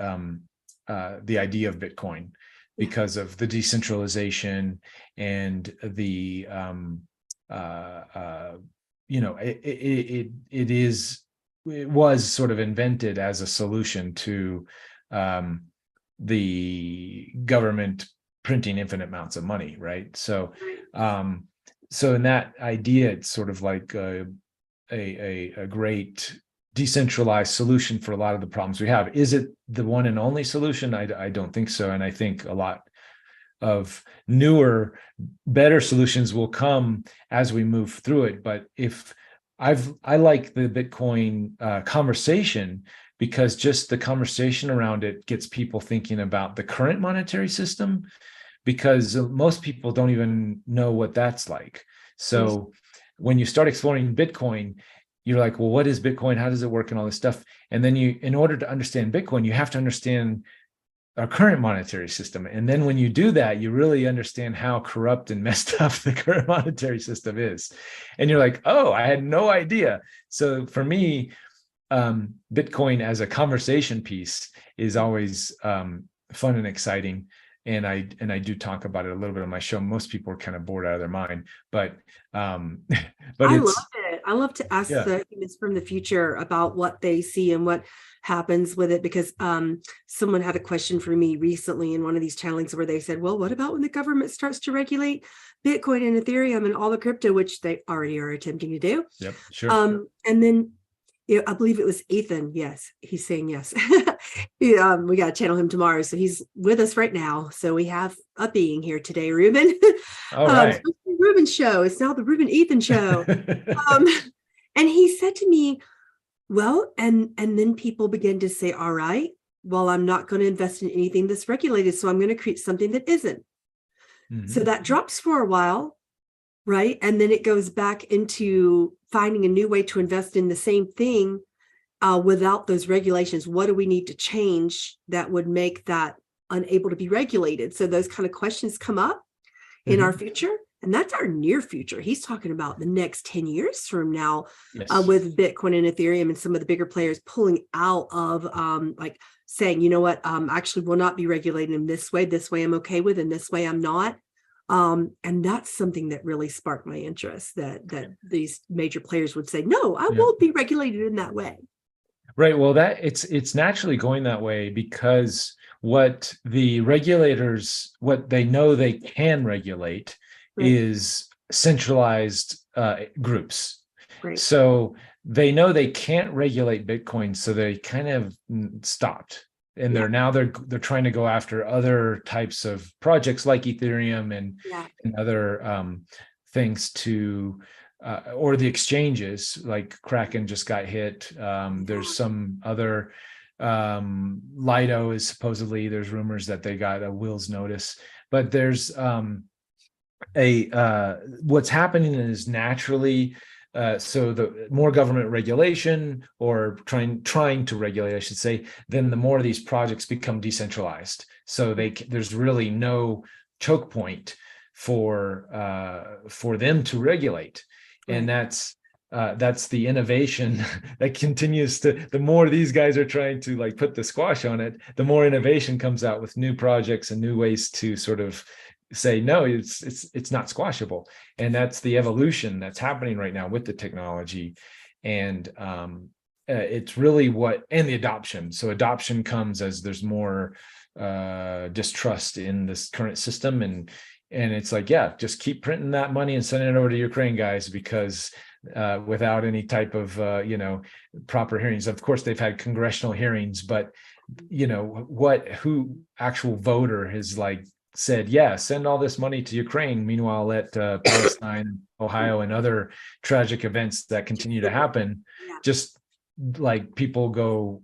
idea of Bitcoin Yeah. because of the decentralization and the it was sort of invented as a solution to the government printing infinite amounts of money, right? So Right. so in that idea, it's sort of like a great decentralized solution for a lot of the problems we have. Is it the one and only solution? I don't think so. And I think a lot of newer, better solutions will come as we move through it. But I like the Bitcoin conversation, because just the conversation around it gets people thinking about the current monetary system, because most people don't even know what that's like. Yes. So when you start exploring Bitcoin, you're like, well, what is Bitcoin? How does it work? And all this stuff. And then in order to understand Bitcoin, you have to understand our current monetary system. And then when you do that, you really understand how corrupt and messed up the current monetary system is. And you're like, oh, I had no idea. So for me, Bitcoin as a conversation piece is always fun and exciting. And I do talk about it a little bit on my show. Most people are kind of bored out of their mind, but I love it's, it. I love to ask yeah, the humans from the future about what they see and what happens with it, because someone had a question for me recently in one of these channelings where they said, well, what about when the government starts to regulate Bitcoin and Ethereum and all the crypto, which they already are attempting to do? yep, sure. And then I believe it was Ethan. Yes, he's saying yes. We got to channel him tomorrow. So he's with us right now. So we have a being here today, Reuben. All right. It's the Reuben show. It's now the Reuben Ethan show. Um, and he said to me, well, and then people begin to say, all right, well, I'm not going to invest in anything that's regulated. So I'm going to create something that isn't. So Mhm. that drops for a while, right? And then it goes back into finding a new way to invest in the same thing without those regulations. What do we need to change that would make that unable to be regulated? So those kind of questions come up in our Mhm. future. And that's our near future. He's talking about the next 10 years from now, Yes. with Bitcoin and Ethereum and some of the bigger players pulling out of like saying, you know what, actually will not be regulated in this way I'm okay with, and this way I'm not. And that's something that really sparked my interest, that these major players would say, no, I Yeah. won't be regulated in that way. Right. Well, that it's naturally going that way, because what the regulators, what they know they can regulate, Right, is centralized groups. right. So they know they can't regulate Bitcoin, so they kind of stopped. And Yeah, they're trying to go after other types of projects like Ethereum yeah. and other things to or the exchanges, like Kraken just got hit. There's some other Lido is supposedly, there's rumors that they got a Will's notice, but there's what's happening is naturally so the more government regulation, or trying to regulate, I should say, then the more these projects become decentralized. So there's really no choke point for them to regulate, and Right. that's the innovation that continues to. The more these guys are trying to like put the squash on it, the more innovation comes out with new projects and new ways to sort of say no, it's not squashable. And that's the evolution that's happening right now with the technology. And it's really and the adoption. So adoption comes as there's more distrust in this current system, and it's like, yeah, just keep printing that money and sending it over to Ukraine, guys, because without any type of proper hearings. Of course, they've had congressional hearings, but who actual voter has like said, yeah, send all this money to Ukraine. Meanwhile, let Palestine, Ohio, and other tragic events that continue to happen, just like people go,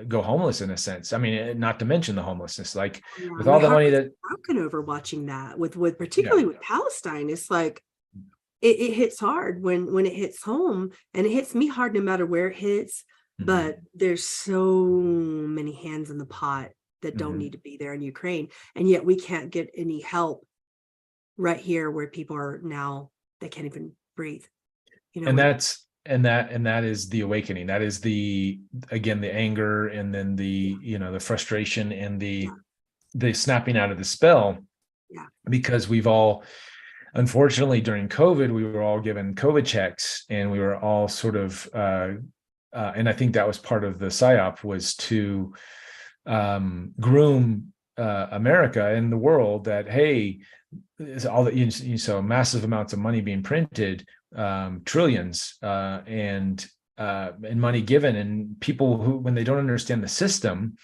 go homeless in a sense. I mean, not to mention the homelessness, like with all the money that broken over watching that with particularly with Palestine. It's like it hits hard when it hits home, and it hits me hard no matter where it hits. But there's so many hands in the pot that don't need to be there in Ukraine. And yet we can't get any help right here where people are now, they can't even breathe. And that is the awakening. That is the anger, and then the frustration and the snapping out of the spell. Yeah. Because we've all, unfortunately, during COVID, we were all given COVID checks, and we were all sort of and I think that was part of the Psyop, was to groom America and the world that, hey, all that so massive amounts of money being printed, trillions, and money given, and people who, when they don't understand the system,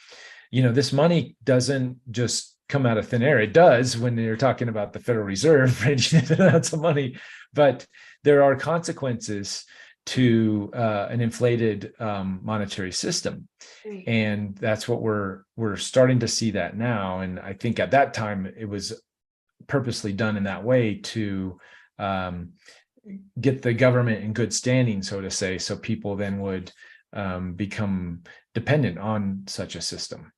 this money doesn't just come out of thin air. It does when you're talking about the Federal Reserve printing amounts of money, but there are consequences to an inflated monetary system. And that's what we're starting to see that now. And I think at that time it was purposely done in that way to get the government in good standing, so to say, so people then would become dependent on such a system.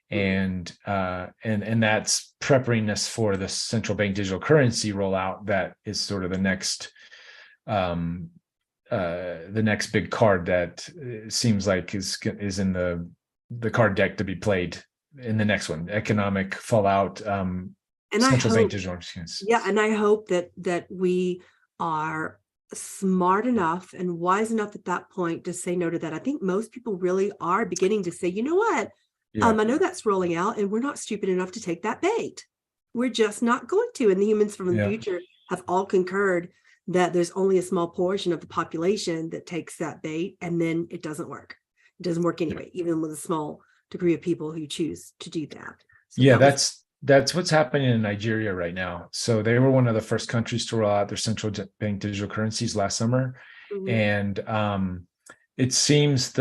And that's preparing us for the central bank digital currency rollout. That is sort of the next big card that seems like is in the card deck to be played in the next one, economic fallout, and central bank digital. Yeah, and I hope that we are smart enough and wise enough at that point to say no to that. I think most people really are beginning to say, you know what, I know that's rolling out, and we're not stupid enough to take that bait. We're just not going to. And the humans from the future have all concurred that there's only a small portion of the population that takes that bait, and then it doesn't work. It doesn't work anyway, even with a small degree of people who choose to do that. So that's what's happening in Nigeria right now. So they were one of the first countries to roll out their central bank digital currencies last summer. And it seems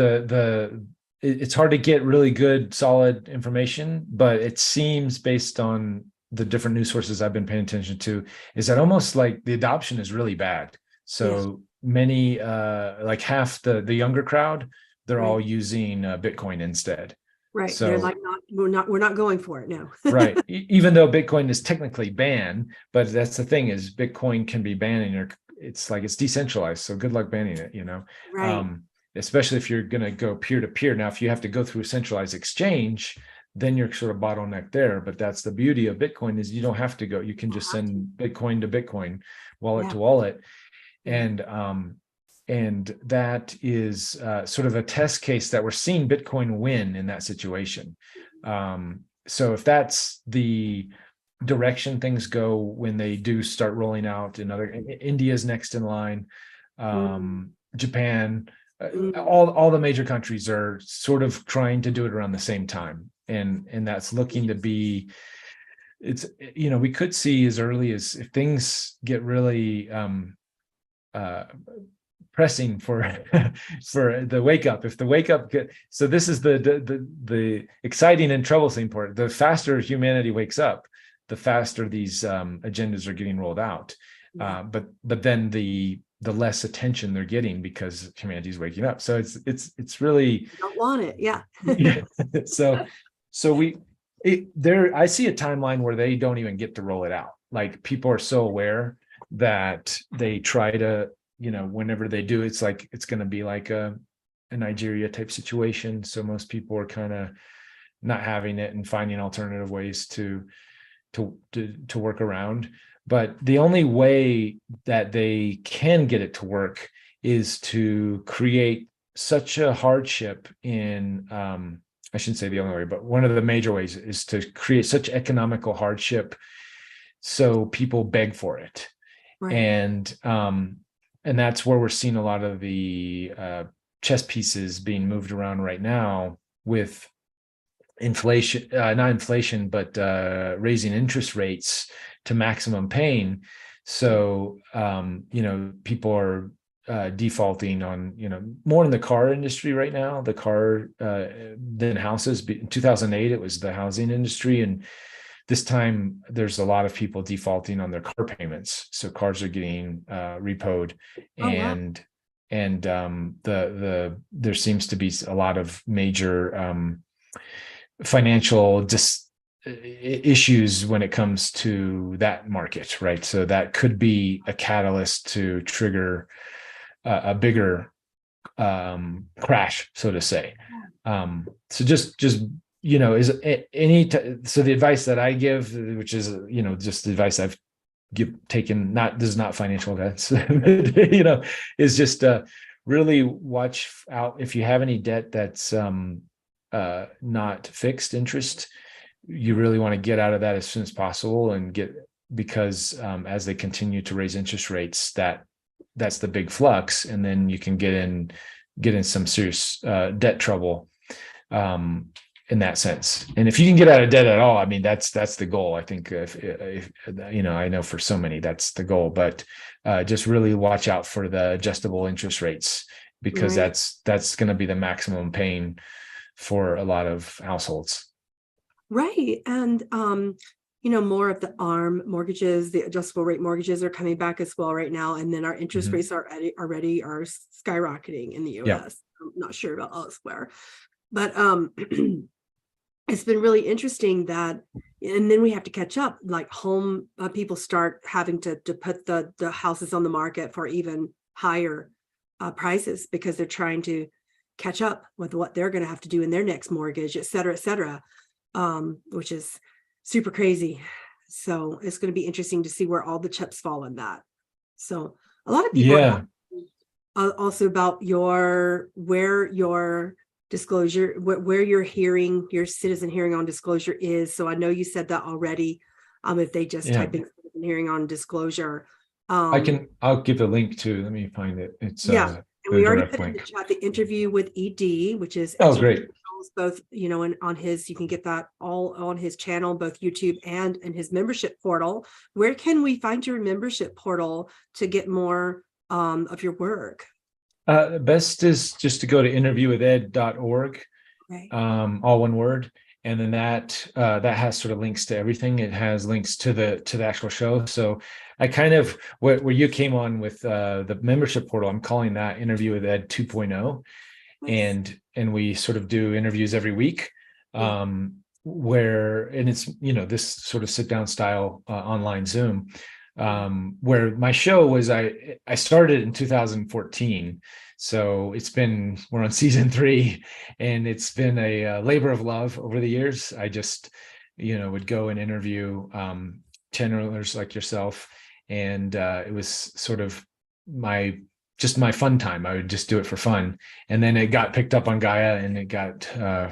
it's hard to get really good, solid information, but it seems, based on the different news sources I've been paying attention to, is that almost like the adoption is really bad. So many, like half the younger crowd, they're all using Bitcoin instead. Right. So they're like, we're not going for it now. Right. Even though Bitcoin is technically banned, but that's the thing, is Bitcoin can be banned, and it's like, it's decentralized. So good luck banning it, Right. Especially if you're going to go peer to peer. Now, if you have to go through a centralized exchange, then you're sort of bottlenecked there. But that's the beauty of Bitcoin, is you don't have to go. You can just send Bitcoin to Bitcoin, wallet to wallet. And that is sort of a test case that we're seeing Bitcoin win in that situation. So if that's the direction things go when they do start rolling out in India's next in line, Japan, all the major countries are sort of trying to do it around the same time. And that's looking to be, we could see as early as, if things get really pressing for the wake up. If the wake up so this is the exciting and troublesome part. The faster humanity wakes up, the faster these agendas are getting rolled out. But then the less attention they're getting, because humanity is waking up. So it's really, you don't want it. Yeah. So I see a timeline where they don't even get to roll it out. Like, people are so aware that they try to, whenever they do, it's like, it's going to be like a Nigeria type situation. So most people are kind of not having it and finding alternative ways to work around. But the only way that they can get it to work is to create such a hardship in, I shouldn't say the only way, but one of the major ways is to create such economical hardship so people beg for it. Right. And that's where we're seeing a lot of the chess pieces being moved around right now with inflation, not inflation, but raising interest rates to maximum pain. So, people are defaulting on, more in the car industry right now, the car than houses. In 2008, it was the housing industry. And this time there's a lot of people defaulting on their car payments. So cars are getting repoed, Oh, wow. and there seems to be a lot of major financial issues when it comes to that market, right? So that could be a catalyst to trigger a bigger crash, so to say. So just is so the advice that I give, which is just the advice I've taken, this is not financial advice, is just really watch out if you have any debt that's not fixed interest. You really want to get out of that as soon as possible because as they continue to raise interest rates, that's the big flux, and then you can get in some serious debt trouble in that sense. And if you can get out of debt at all, I mean, that's the goal. I think if I know for so many that's the goal, but just really watch out for the adjustable interest rates, because Right. that's going to be the maximum pain for a lot of households. Right. And more of the ARM mortgages, the adjustable rate mortgages are coming back as well right now. And then our interest rates are already skyrocketing in the Yeah. US. I'm not sure about elsewhere. But it's been really interesting that, and then we have to catch up, like home people start having to put the houses on the market for even higher prices, because they're trying to catch up with what they're going to have to do in their next mortgage, et cetera, which is super crazy. So it's going to be interesting to see where all the chips fall in that. So a lot of people are also about where your disclosure, where your citizen hearing on disclosure is. So I know you said that already. If they just type in citizen hearing on disclosure, I'll give a link to, let me find it. It's and we already put in the chat the interview with ED, which is great. Both, and on his, you can get that all on his channel, both YouTube and in his membership portal. Where can we find your membership portal to get more of your work? The best is just to go to interviewwithed.org, Right. All one word. And then that has sort of links to everything. It has links to the actual show. So I kind of, where you came on with the membership portal, I'm calling that Interview with Ed 2.0. Nice. And we sort of do interviews every week, where, and it's, this sort of sit down style online Zoom, where my show was, I started in 2014. So we're on season 3, and it's been a labor of love over the years. I just, would go and interview channelers like yourself. And it was sort of my fun time. I would just do it for fun. And then it got picked up on Gaia, and it got a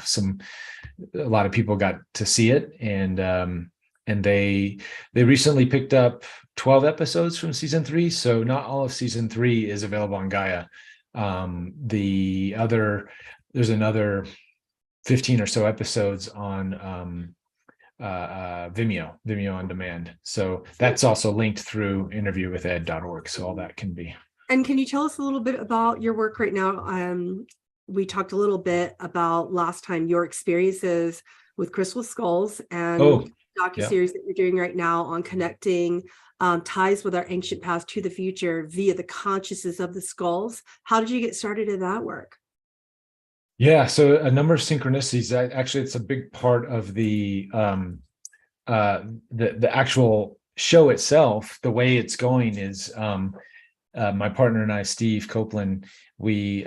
lot of people got to see it. And they recently picked up 12 episodes from season 3. So not all of season 3 is available on Gaia. There's another 15 or so episodes on Vimeo on demand. So that's also linked through interviewwithed.org. So all that can be. And can you tell us a little bit about your work right now? We talked a little bit about last time your experiences with crystal skulls and docu-series that you're doing right now on connecting ties with our ancient past to the future via the consciousness of the skulls. How did you get started in that work? Yeah, so a number of synchronicities. Actually, it's a big part of the actual show itself. The way it's going is my partner and I, Steve Copeland, we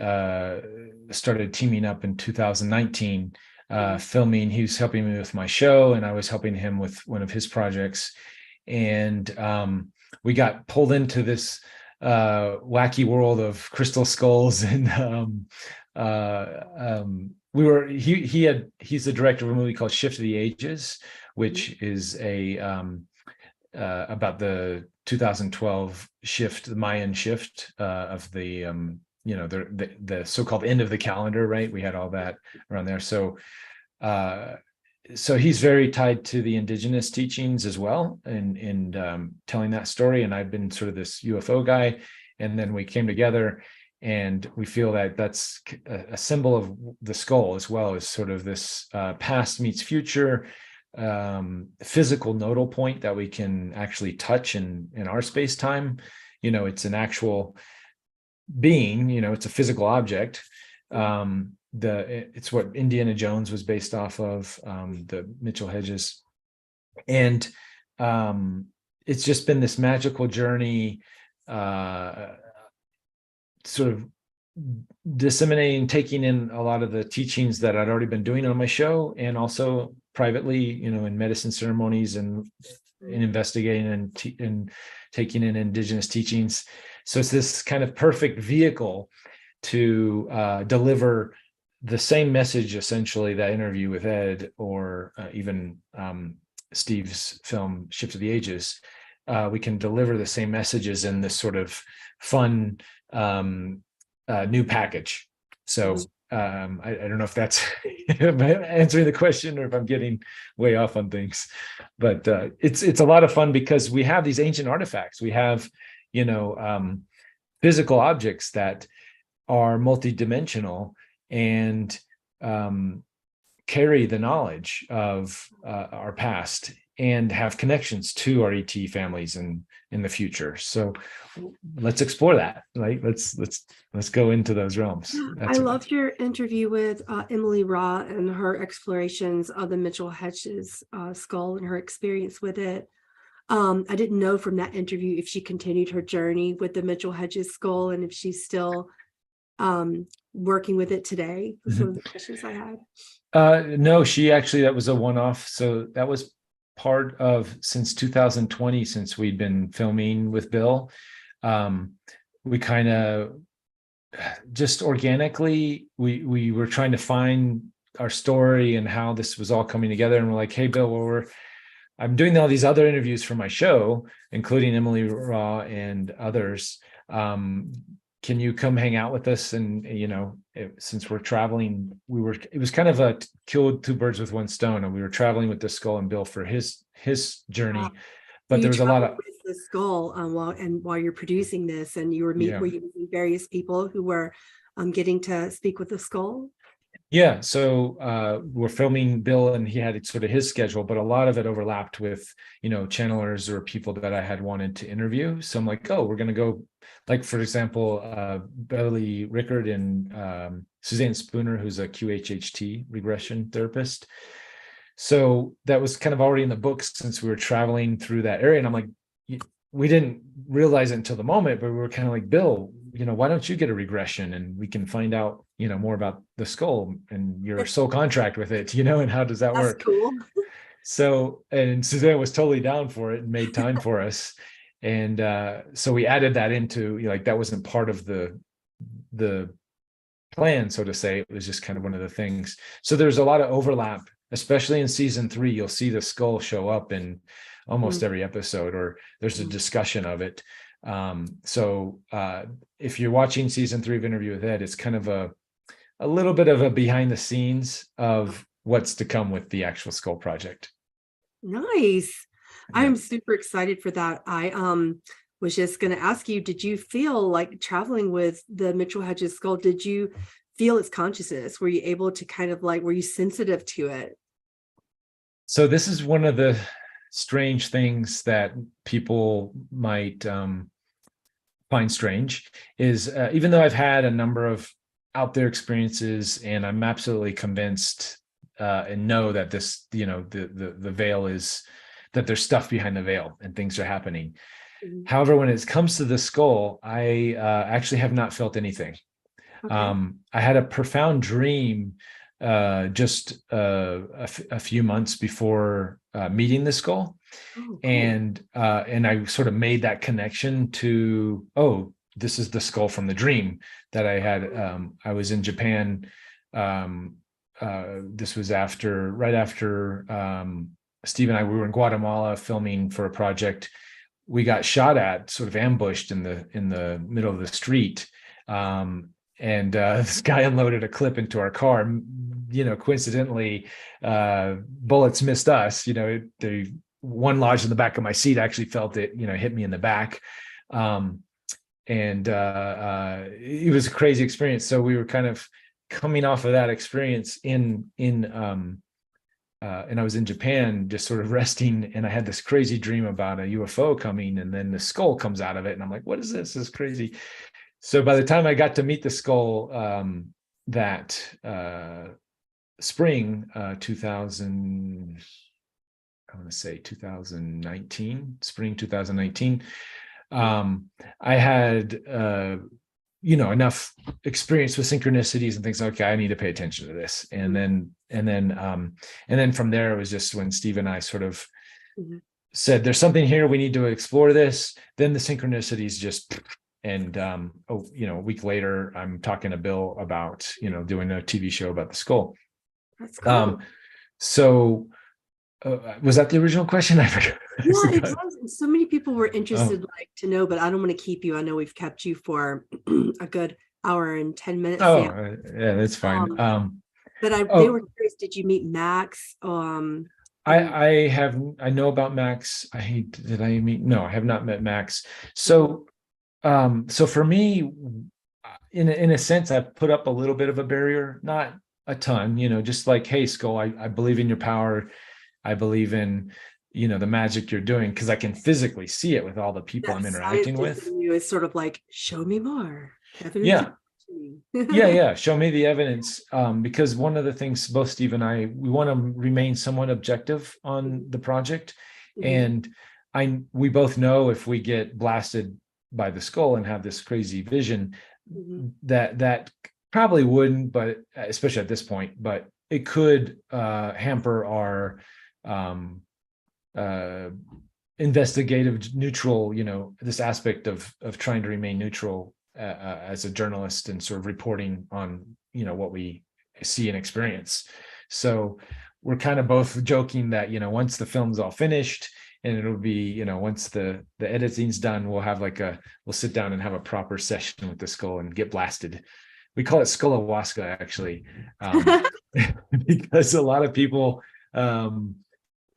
started teaming up in 2019, filming. He was helping me with my show, and I was helping him with one of his projects. And we got pulled into this wacky world of crystal skulls, and he's the director of a movie called Shift of the Ages, which is a about the 2012 shift, the Mayan shift of the the so-called end of the calendar, right? We had all that around there. So he's very tied to the indigenous teachings as well, and telling that story. And I've been sort of this UFO guy, and then we came together, and we feel that that's a symbol of the skull, as well as sort of this past meets future physical nodal point that we can actually touch in our space time. It's an actual being, it's a physical object. It's what Indiana Jones was based off of, the Mitchell Hedges. And it's just been this magical journey, sort of disseminating, taking in a lot of the teachings that I'd already been doing on my show, and also privately, in medicine ceremonies, and in investigating and taking in indigenous teachings. So it's this kind of perfect vehicle to deliver the same message, essentially, that interview with Ed, or even Steve's film Shift of the Ages. We can deliver the same messages in this sort of fun new package. So I don't know if that's answering the question, or if I'm getting way off on things, but it's a lot of fun, because we have these ancient artifacts. We have physical objects that are multidimensional and carry the knowledge of our past, and have connections to our ET families and in the future. So let's explore that, right? Let's go into those realms. I loved your interview with Emily Raw and her explorations of the Mitchell Hedges skull and her experience with it. I didn't know from that interview if she continued her journey with the Mitchell Hedges skull, and if she's still working with it today. That's one of the questions I had. No, that was a one-off. So that was part of, since 2020, since we'd been filming with Bill, we kind of just organically, we were trying to find our story and how this was all coming together. And we're like, hey, Bill, I'm doing all these other interviews for my show, including Emily Raw and others. Can you come hang out with us? And, since we're traveling, it was kind of a killed two birds with one stone. And we were traveling with the skull and Bill for his journey. But there was a lot of the skull while you're producing this, and you were were you meeting various people who were getting to speak with the skull? Yeah, so we're filming Bill, and he had sort of his schedule, but a lot of it overlapped with, channelers or people that I had wanted to interview. So I'm like, oh, we're going to go, like, for example, Beverly Rickard and Suzanne Spooner, who's a QHHT regression therapist. So that was kind of already in the books since we were traveling through that area. And I'm like, we didn't realize it until the moment, but we were kind of like, Bill, why don't you get a regression, and we can find out, more about the skull and your soul contract with it, and how does that work? That's cool. So, and Suzanne was totally down for it and made time for us. And so we added that into, that wasn't part of the plan, so to say. It was just kind of one of the things. So there's a lot of overlap, especially in season 3. You'll see the skull show up in almost every episode, or there's a discussion of it. So if you're watching season 3 of Interview with Ed, it's kind of a little bit of a behind the scenes of what's to come with the actual skull project. Nice. Yeah. I'm super excited for that. I was just going to ask you, did you feel like traveling with the Mitchell Hedges skull, did you feel its consciousness? Were you able to kind of were you sensitive to it? So this is one of the strange things that people might find strange, is even though I've had a number of out there experiences, and I'm absolutely convinced and know that this, the veil is, that there's stuff behind the veil and things are happening. Mm-hmm. However, when it comes to the skull, I actually have not felt anything. Okay. I had a profound dream just a few months before meeting the skull. Oh, cool. And I sort of made that connection to, oh, this is the skull from the dream that I had. I was in Japan. This was right after Steve and I, we were in Guatemala filming for a project. We got shot at, sort of ambushed in the middle of the street. And this guy unloaded a clip into our car. Coincidentally, bullets missed us. The one lodged in the back of my seat. I actually felt it, hit me in the back. And it was a crazy experience. So we were kind of coming off of that experience and I was in Japan, just sort of resting, and I had this crazy dream about a UFO coming, and then the skull comes out of it, and I'm like, what is this? This is crazy. So by the time I got to meet the skull that spring 2000, I want to say 2019, spring 2019, I had enough experience with synchronicities and things. Okay, I need to pay attention to this. And then from there, it was just when Steve and I sort of said, there's something here, we need to explore this. Then the synchronicities just, and a week later, I'm talking to Bill about, doing a TV show about the skull. That's cool. Was that the original question? I forgot. Yeah, it was. So many people were interested, to know, but I don't want to keep you. I know we've kept you for a good hour and 10 minutes. Yeah, that's fine. But they were curious. Did you meet Max? I know about Max. No, I have not met Max. So for me, in a sense, I've put up a little bit of a barrier, not a ton, just like, hey, Skull, I believe in your power. I believe in, the magic you're doing, because I can physically see it with all the people I'm interacting with. It's sort of like, show me more. Yeah. Yeah. Show me the evidence. Because one of the things both Steve and I, we want to remain somewhat objective on the project. And we both know if we get blasted by the skull and have this crazy vision, that probably wouldn't, but especially at this point, but it could hamper our investigative neutral, this aspect of trying to remain neutral as a journalist and sort of reporting on, what we see and experience. So we're kind of both joking that, once the film's all finished, and it'll be, once the editing's done, we'll sit down and have a proper session with the skull and get blasted. We call it skullawaska, actually, because a lot of people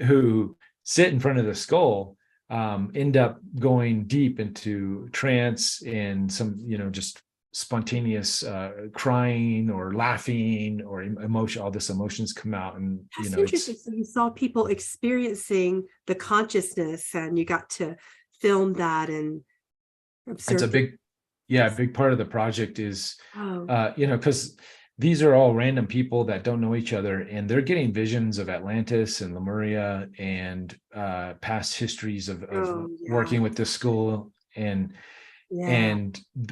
who sit in front of the skull end up going deep into trance and some, just spontaneous crying or laughing or emotion. All this emotions come out, and that's interesting. So you saw people experiencing the consciousness, and you got to film that and observe. It's a big part of the project is, because these are all random people that don't know each other, and they're getting visions of Atlantis and Lemuria and past histories of working with this school. And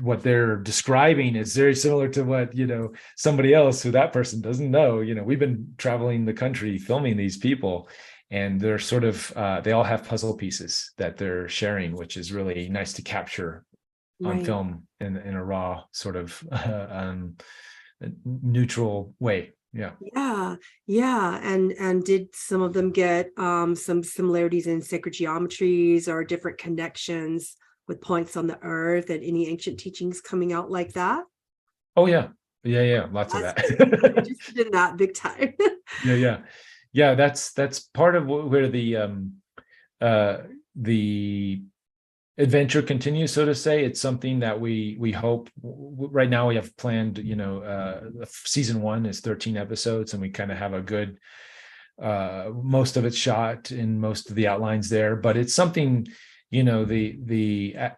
what they're describing is very similar to what, somebody else who that person doesn't know. We've been traveling the country filming these people, and they're sort of, they all have puzzle pieces that they're sharing, which is really nice to capture on film in a raw sort of neutral way. And did some of them get some similarities in sacred geometries or different connections with points on the earth, and any ancient teachings coming out like that? Lots of that. I'm interested in that big time. That's part of where the adventure continues, so to say. It's something that we hope. Right now we have planned, season 1 is 13 episodes, and we kind of have a good, most of it's shot in most of the outlines there, but it's something, the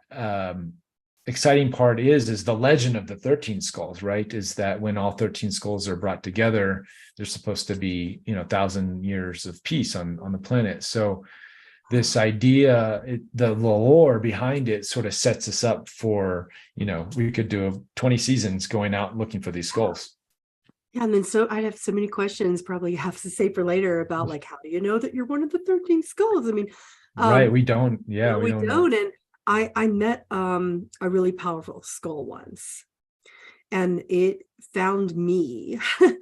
exciting part is the legend of the 13 skulls, right? Is that when all 13 skulls are brought together, there's supposed to be, 1,000 years of peace on the planet. So this idea, the lore behind it sort of sets us up for, we could do 20 seasons going out looking for these skulls. Yeah, and then I'd have so many questions probably have to say for later about, like, how do you know that you're one of the 13 skulls? I mean, right, we don't. Yeah, we don't. And I met a really powerful skull once, and it found me. Mm.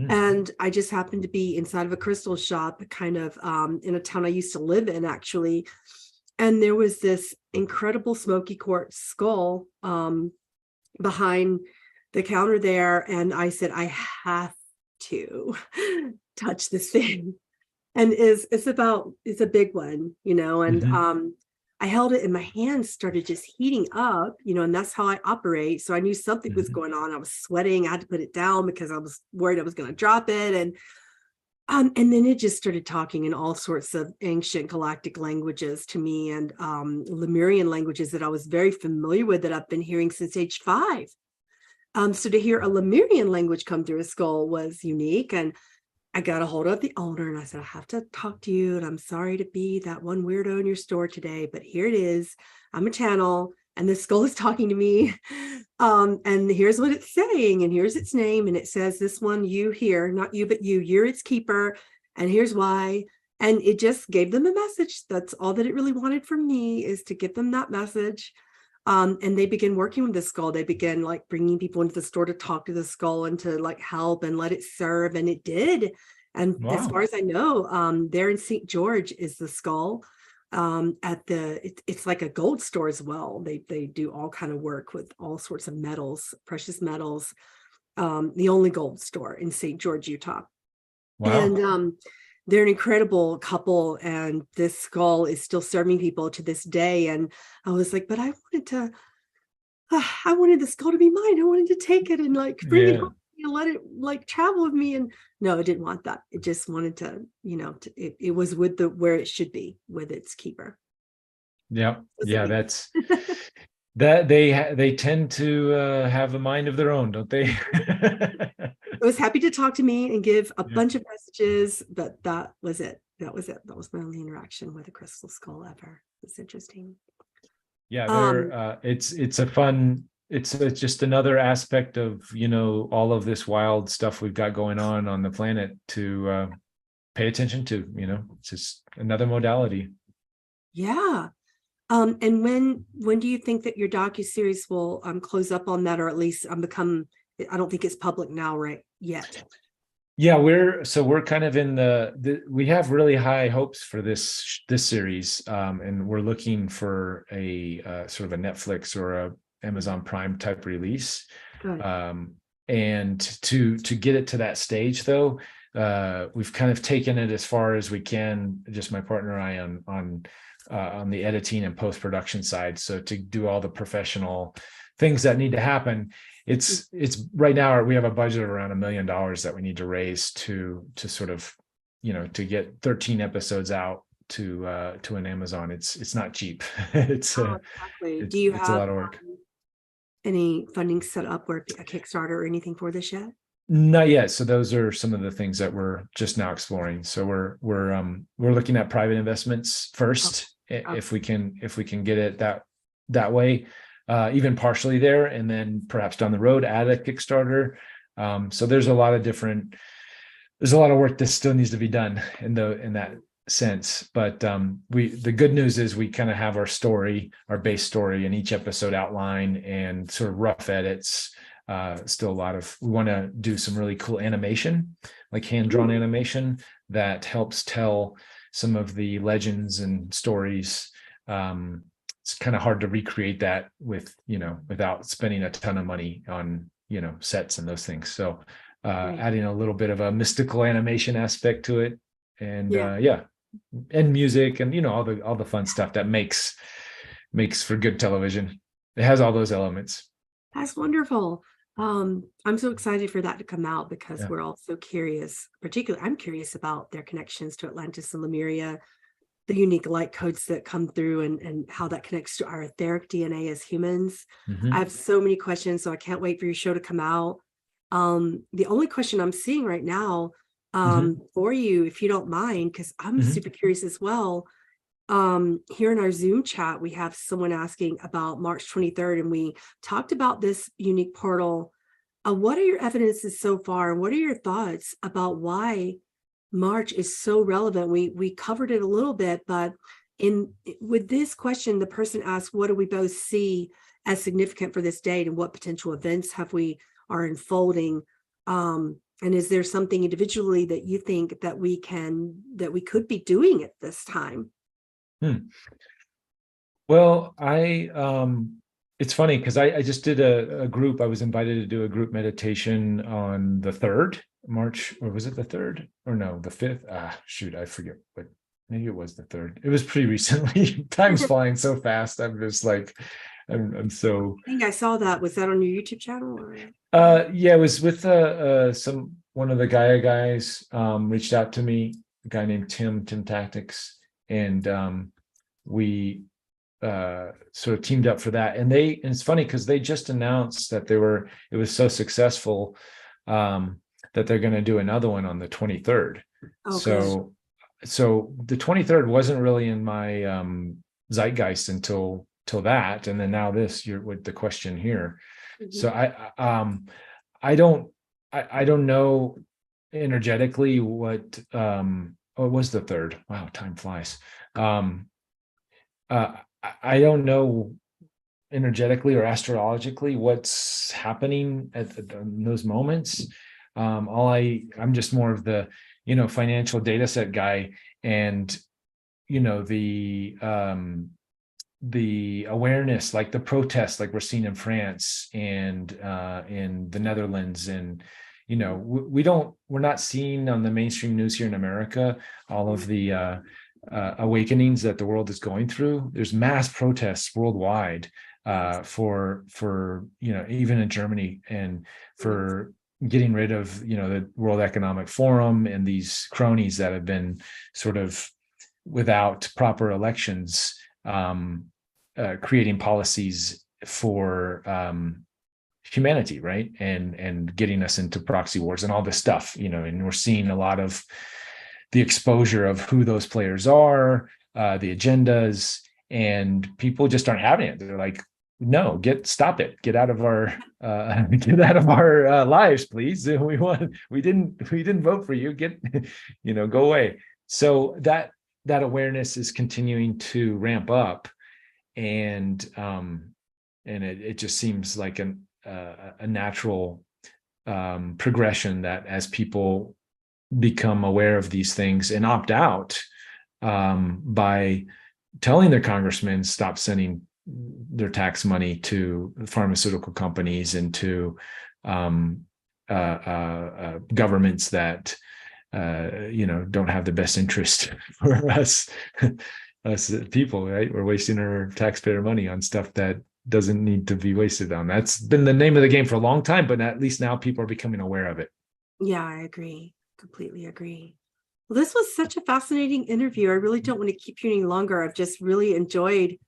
And I just happened to be inside of a crystal shop, kind of in a town I used to live in, actually. And there was this incredible smoky quartz skull behind the counter there. And I said, I have to touch this thing. And it's a big one, and Mhm. I held it and my hands started just heating up, and that's how I operate. So I knew something was Mhm. going on. I was sweating. I had to put it down because I was worried I was going to drop it. And then it just started talking in all sorts of ancient galactic languages to me, and Lemurian languages that I was very familiar with, that I've been hearing since age 5. So to hear a Lemurian language come through a skull was unique. And I got a hold of the owner and I said, I have to talk to you. And I'm sorry to be that one weirdo in your store today, but here it is. I'm a channel and the skull is talking to me. And here's what it's saying. And here's its name. And it says, this one, you here, not you, but you're its keeper. And here's why. And it just gave them a message. That's all that it really wanted from me, is to give them that message. And they began working with the skull. They began like bringing people into the store to talk to the skull and to like help and let it serve. And it did. And as far Wow. as I know, there in St. George is the skull. It's like a gold store as well. They do all kind of work with all sorts of metals, precious metals. The only gold store in St. George, Utah. Wow. And they're an incredible couple, and this skull is still serving people to this day. And I was like, but I wanted the skull to be mine. I wanted to take it and like bring it Yeah. home and let it like travel with me. And no, it didn't want that. It just wanted to, it was with where it should be, with its keeper. Yeah. Was Yeah. amazing. That's that they tend to have a mind of their own, don't they? I was happy to talk to me and give a Yeah. bunch of messages, but that was it. That was it. That was my only interaction with a crystal skull ever. It's interesting. Yeah, Um, it's a fun, it's just another aspect of, all of this wild stuff we've got going on the planet to pay attention to. It's just another modality. yeah. And when do you think that your docu-series will close up on that, or at least become, I don't think it's public now, right? Yet. Yeah, we're kind of in we have really high hopes for this series, and we're looking for a sort of a Netflix or a Amazon Prime type release. Good. And to get it to that stage, though, we've kind of taken it as far as we can, just my partner and I, on the editing and post-production side. So to do all the professional things that need to happen, it's right now we have a budget of around $1 million that we need to raise to sort of, to get 13 episodes out to an Amazon. It's not cheap. it's Oh, exactly. Do you it's a have lot of work. any funding set up, or a Kickstarter or anything for this yet? Not yet. So those are some of the things that we're just now exploring. So we're looking at private investments first, Okay. if we can get it that way, even partially there, and then perhaps down the road add a Kickstarter. So there's a lot of work that still needs to be done in that sense. But the good news is we kind of have our base story, and each episode outline and sort of rough edits. Still we want to do some really cool animation, like hand-drawn animation that helps tell some of the legends and stories. It's kind of hard to recreate that without spending a ton of money on, sets and those things. So adding a little bit of a mystical animation aspect to it, and and music, and all the fun stuff that makes for good television. It has all those elements. That's wonderful. I'm so excited for that to come out, because Yeah. we're all so curious. Particularly, I'm curious about their connections to Atlantis and Lemuria, the unique light codes that come through, and how that connects to our etheric DNA as humans. I have so many questions, so I can't wait for your show to come out. The only question I'm seeing right now for you, if you don't mind, because I'm super curious as well. Here in our Zoom chat, we have someone asking about March 23rd, and we talked about this unique portal. What are your evidences so far, and what are your thoughts about why March is so relevant? We covered it a little bit, but with this question, the person asked, what do we both see as significant for this date, and what potential events have we are unfolding? And is there something individually that you think that we could be doing at this time? Well, it's funny because I just did a group. I was invited to do a group meditation on the 3rd March, or was it the 3rd? Or no, the 5th? Shoot, I forget, but maybe it was the 3rd. It was pretty recently. Time's flying so fast. I'm just like, I'm so. I think I saw that. Was that on your YouTube channel? Or? Yeah, it was with one of the Gaia guys reached out to me, a guy named Tim Tactics, and we sort of teamed up for that. And it's funny because they just announced that it was so successful that they're going to do another one on the 23rd. Oh, so the 23rd wasn't really in my zeitgeist until that, and then now you're with the question here. Mm-hmm. So I don't know energetically what it was the 3rd. Wow, time flies. I don't know energetically or astrologically what's happening at those moments. I'm just more of the, financial data set guy, and, the awareness, like the protests, like we're seeing in France and in the Netherlands, and, we're not seeing on the mainstream news here in America all of the awakenings that the world is going through. There's mass protests worldwide for even in Germany, and for getting rid of the World Economic Forum and these cronies that have been sort of without proper elections, creating policies for humanity, right, and getting us into proxy wars and all this stuff, and we're seeing a lot of the exposure of who those players are, the agendas, and people just aren't having it. They're like, no, stop it, get out of our lives, please. We didn't vote for you, go away. So that awareness is continuing to ramp up, and it just seems like a natural progression that as people become aware of these things and opt out by telling their congressmen stop sending their tax money to pharmaceutical companies and to governments that don't have the best interest for us people, right? We're wasting our taxpayer money on stuff that doesn't need to be wasted on. That's been the name of the game for a long time, but at least now people are becoming aware of it. Yeah, I agree. Completely agree. Well, this was such a fascinating interview. I really don't want to keep you any longer. I've just really enjoyed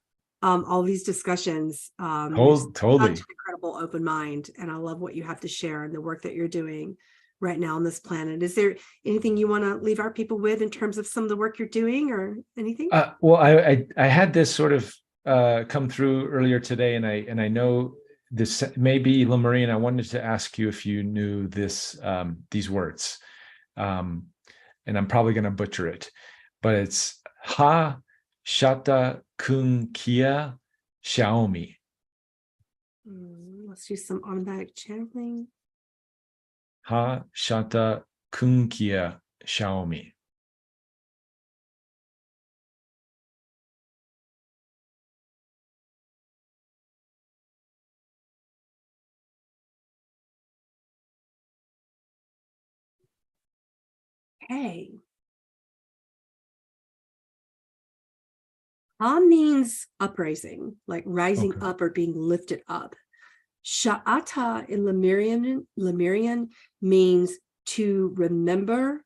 all these discussions. Totally. Such an incredible open mind, and I love what you have to share and the work that you're doing right now on this planet. Is there anything you want to leave our people with in terms of some of the work you're doing, or anything? Well, I had this sort of come through earlier today, and I know this may be Lemurian. I wanted to ask you if you knew these words. And I'm probably going to butcher it, but it's Ha Shata Kun Kia Xiaomi. Let's do some automatic channeling. Ha Shata Kun Kia Xiaomi. Okay. Ha means uprising, like rising up or being lifted up. Sha'ata in Lemurian means to remember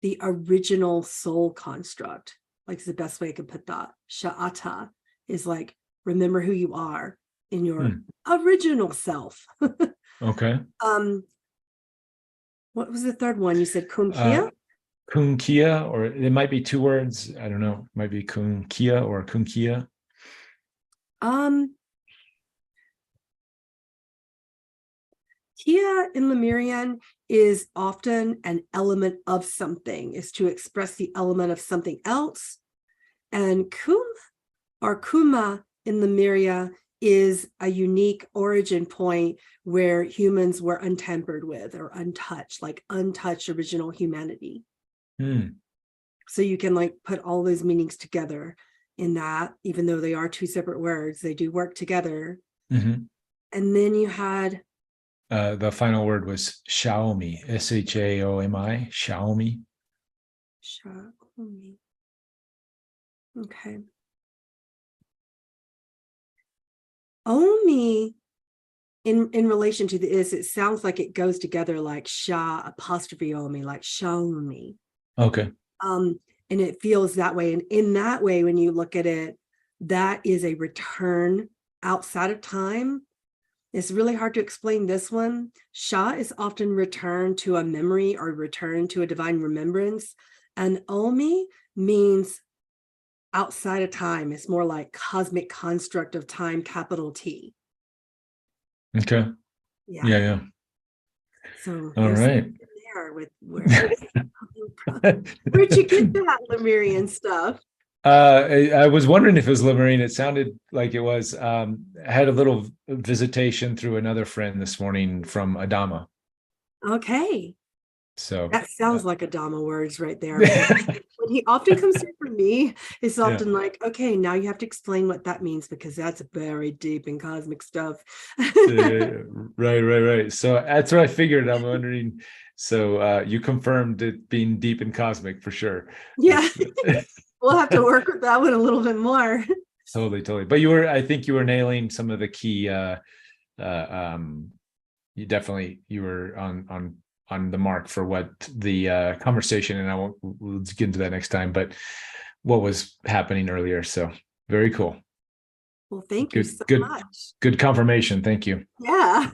the original soul construct. Like, it's the best way I could put that. Sha'ata is like, remember who you are in your original self. Okay. What was the third one? You said Kunkia? Kunkia, or it might be two words. I don't know. It might be Kunkia or Kunkia. Kia in Lemurian is often an element of something, is to express the element of something else. And kum or kuma in Lemuria is a unique origin point where humans were untampered with or untouched, like untouched original humanity. So you can like put all those meanings together in that, even though they are two separate words, they do work together. And then you had the final word was Xiaomi, Shaomi, Xiaomi. Xiaomi. Okay. Omi in relation to this, it sounds like it goes together like Sha apostrophe Omi, like Xiaomi. Okay. And it feels that way. And in that way, when you look at it, that is a return outside of time. It's really hard to explain this one. Sha is often returned to a memory or return to a divine remembrance. And Omi means outside of time. It's more like cosmic construct of time, capital T. Okay. Yeah. So all right. There with where'd you get that Lemurian stuff? I was wondering if it was Lemurian. It sounded like it was. I had a little visitation through another friend this morning from Adama. Okay. So that sounds like Adama words right there. When he often comes through for me, it's often like, okay, now you have to explain what that means because that's very deep and cosmic stuff. Right. So that's what I figured. I'm wondering. So you confirmed it being deep and cosmic for sure. Yeah. We'll have to work with that one a little bit more. Totally. But I think you were nailing some of the key. You were on the mark for what the conversation, and we'll get into that next time, but what was happening earlier. So very cool. Well, thank you so much. Good confirmation. Thank you. Yeah.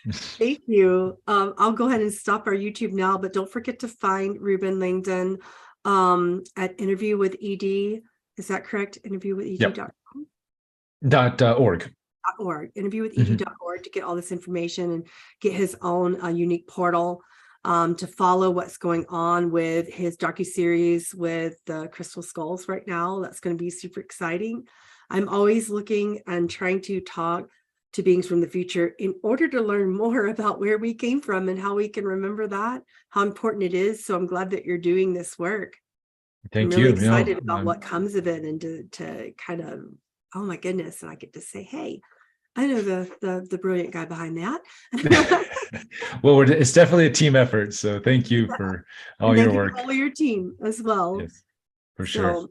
Thank you. I'll go ahead and stop our YouTube now, but don't forget to find Reuben Langdon at Interview with ED. Is that correct? interviewwithed.com? .org. Interviewwithed.org to get all this information and get his own unique portal to follow what's going on with his docu-series with the crystal skulls right now. That's going to be super exciting. I'm always looking and trying to talk to beings from the future in order to learn more about where we came from and how we can remember that, how important it is. So I'm glad that you're doing this work. Thank I'm really you. excited about what comes of it, and to kind of, oh my goodness, and I get to say, hey, I know the brilliant guy behind that. Well, it's definitely a team effort. So thank you for all your work. All your team as well. Yes, for sure.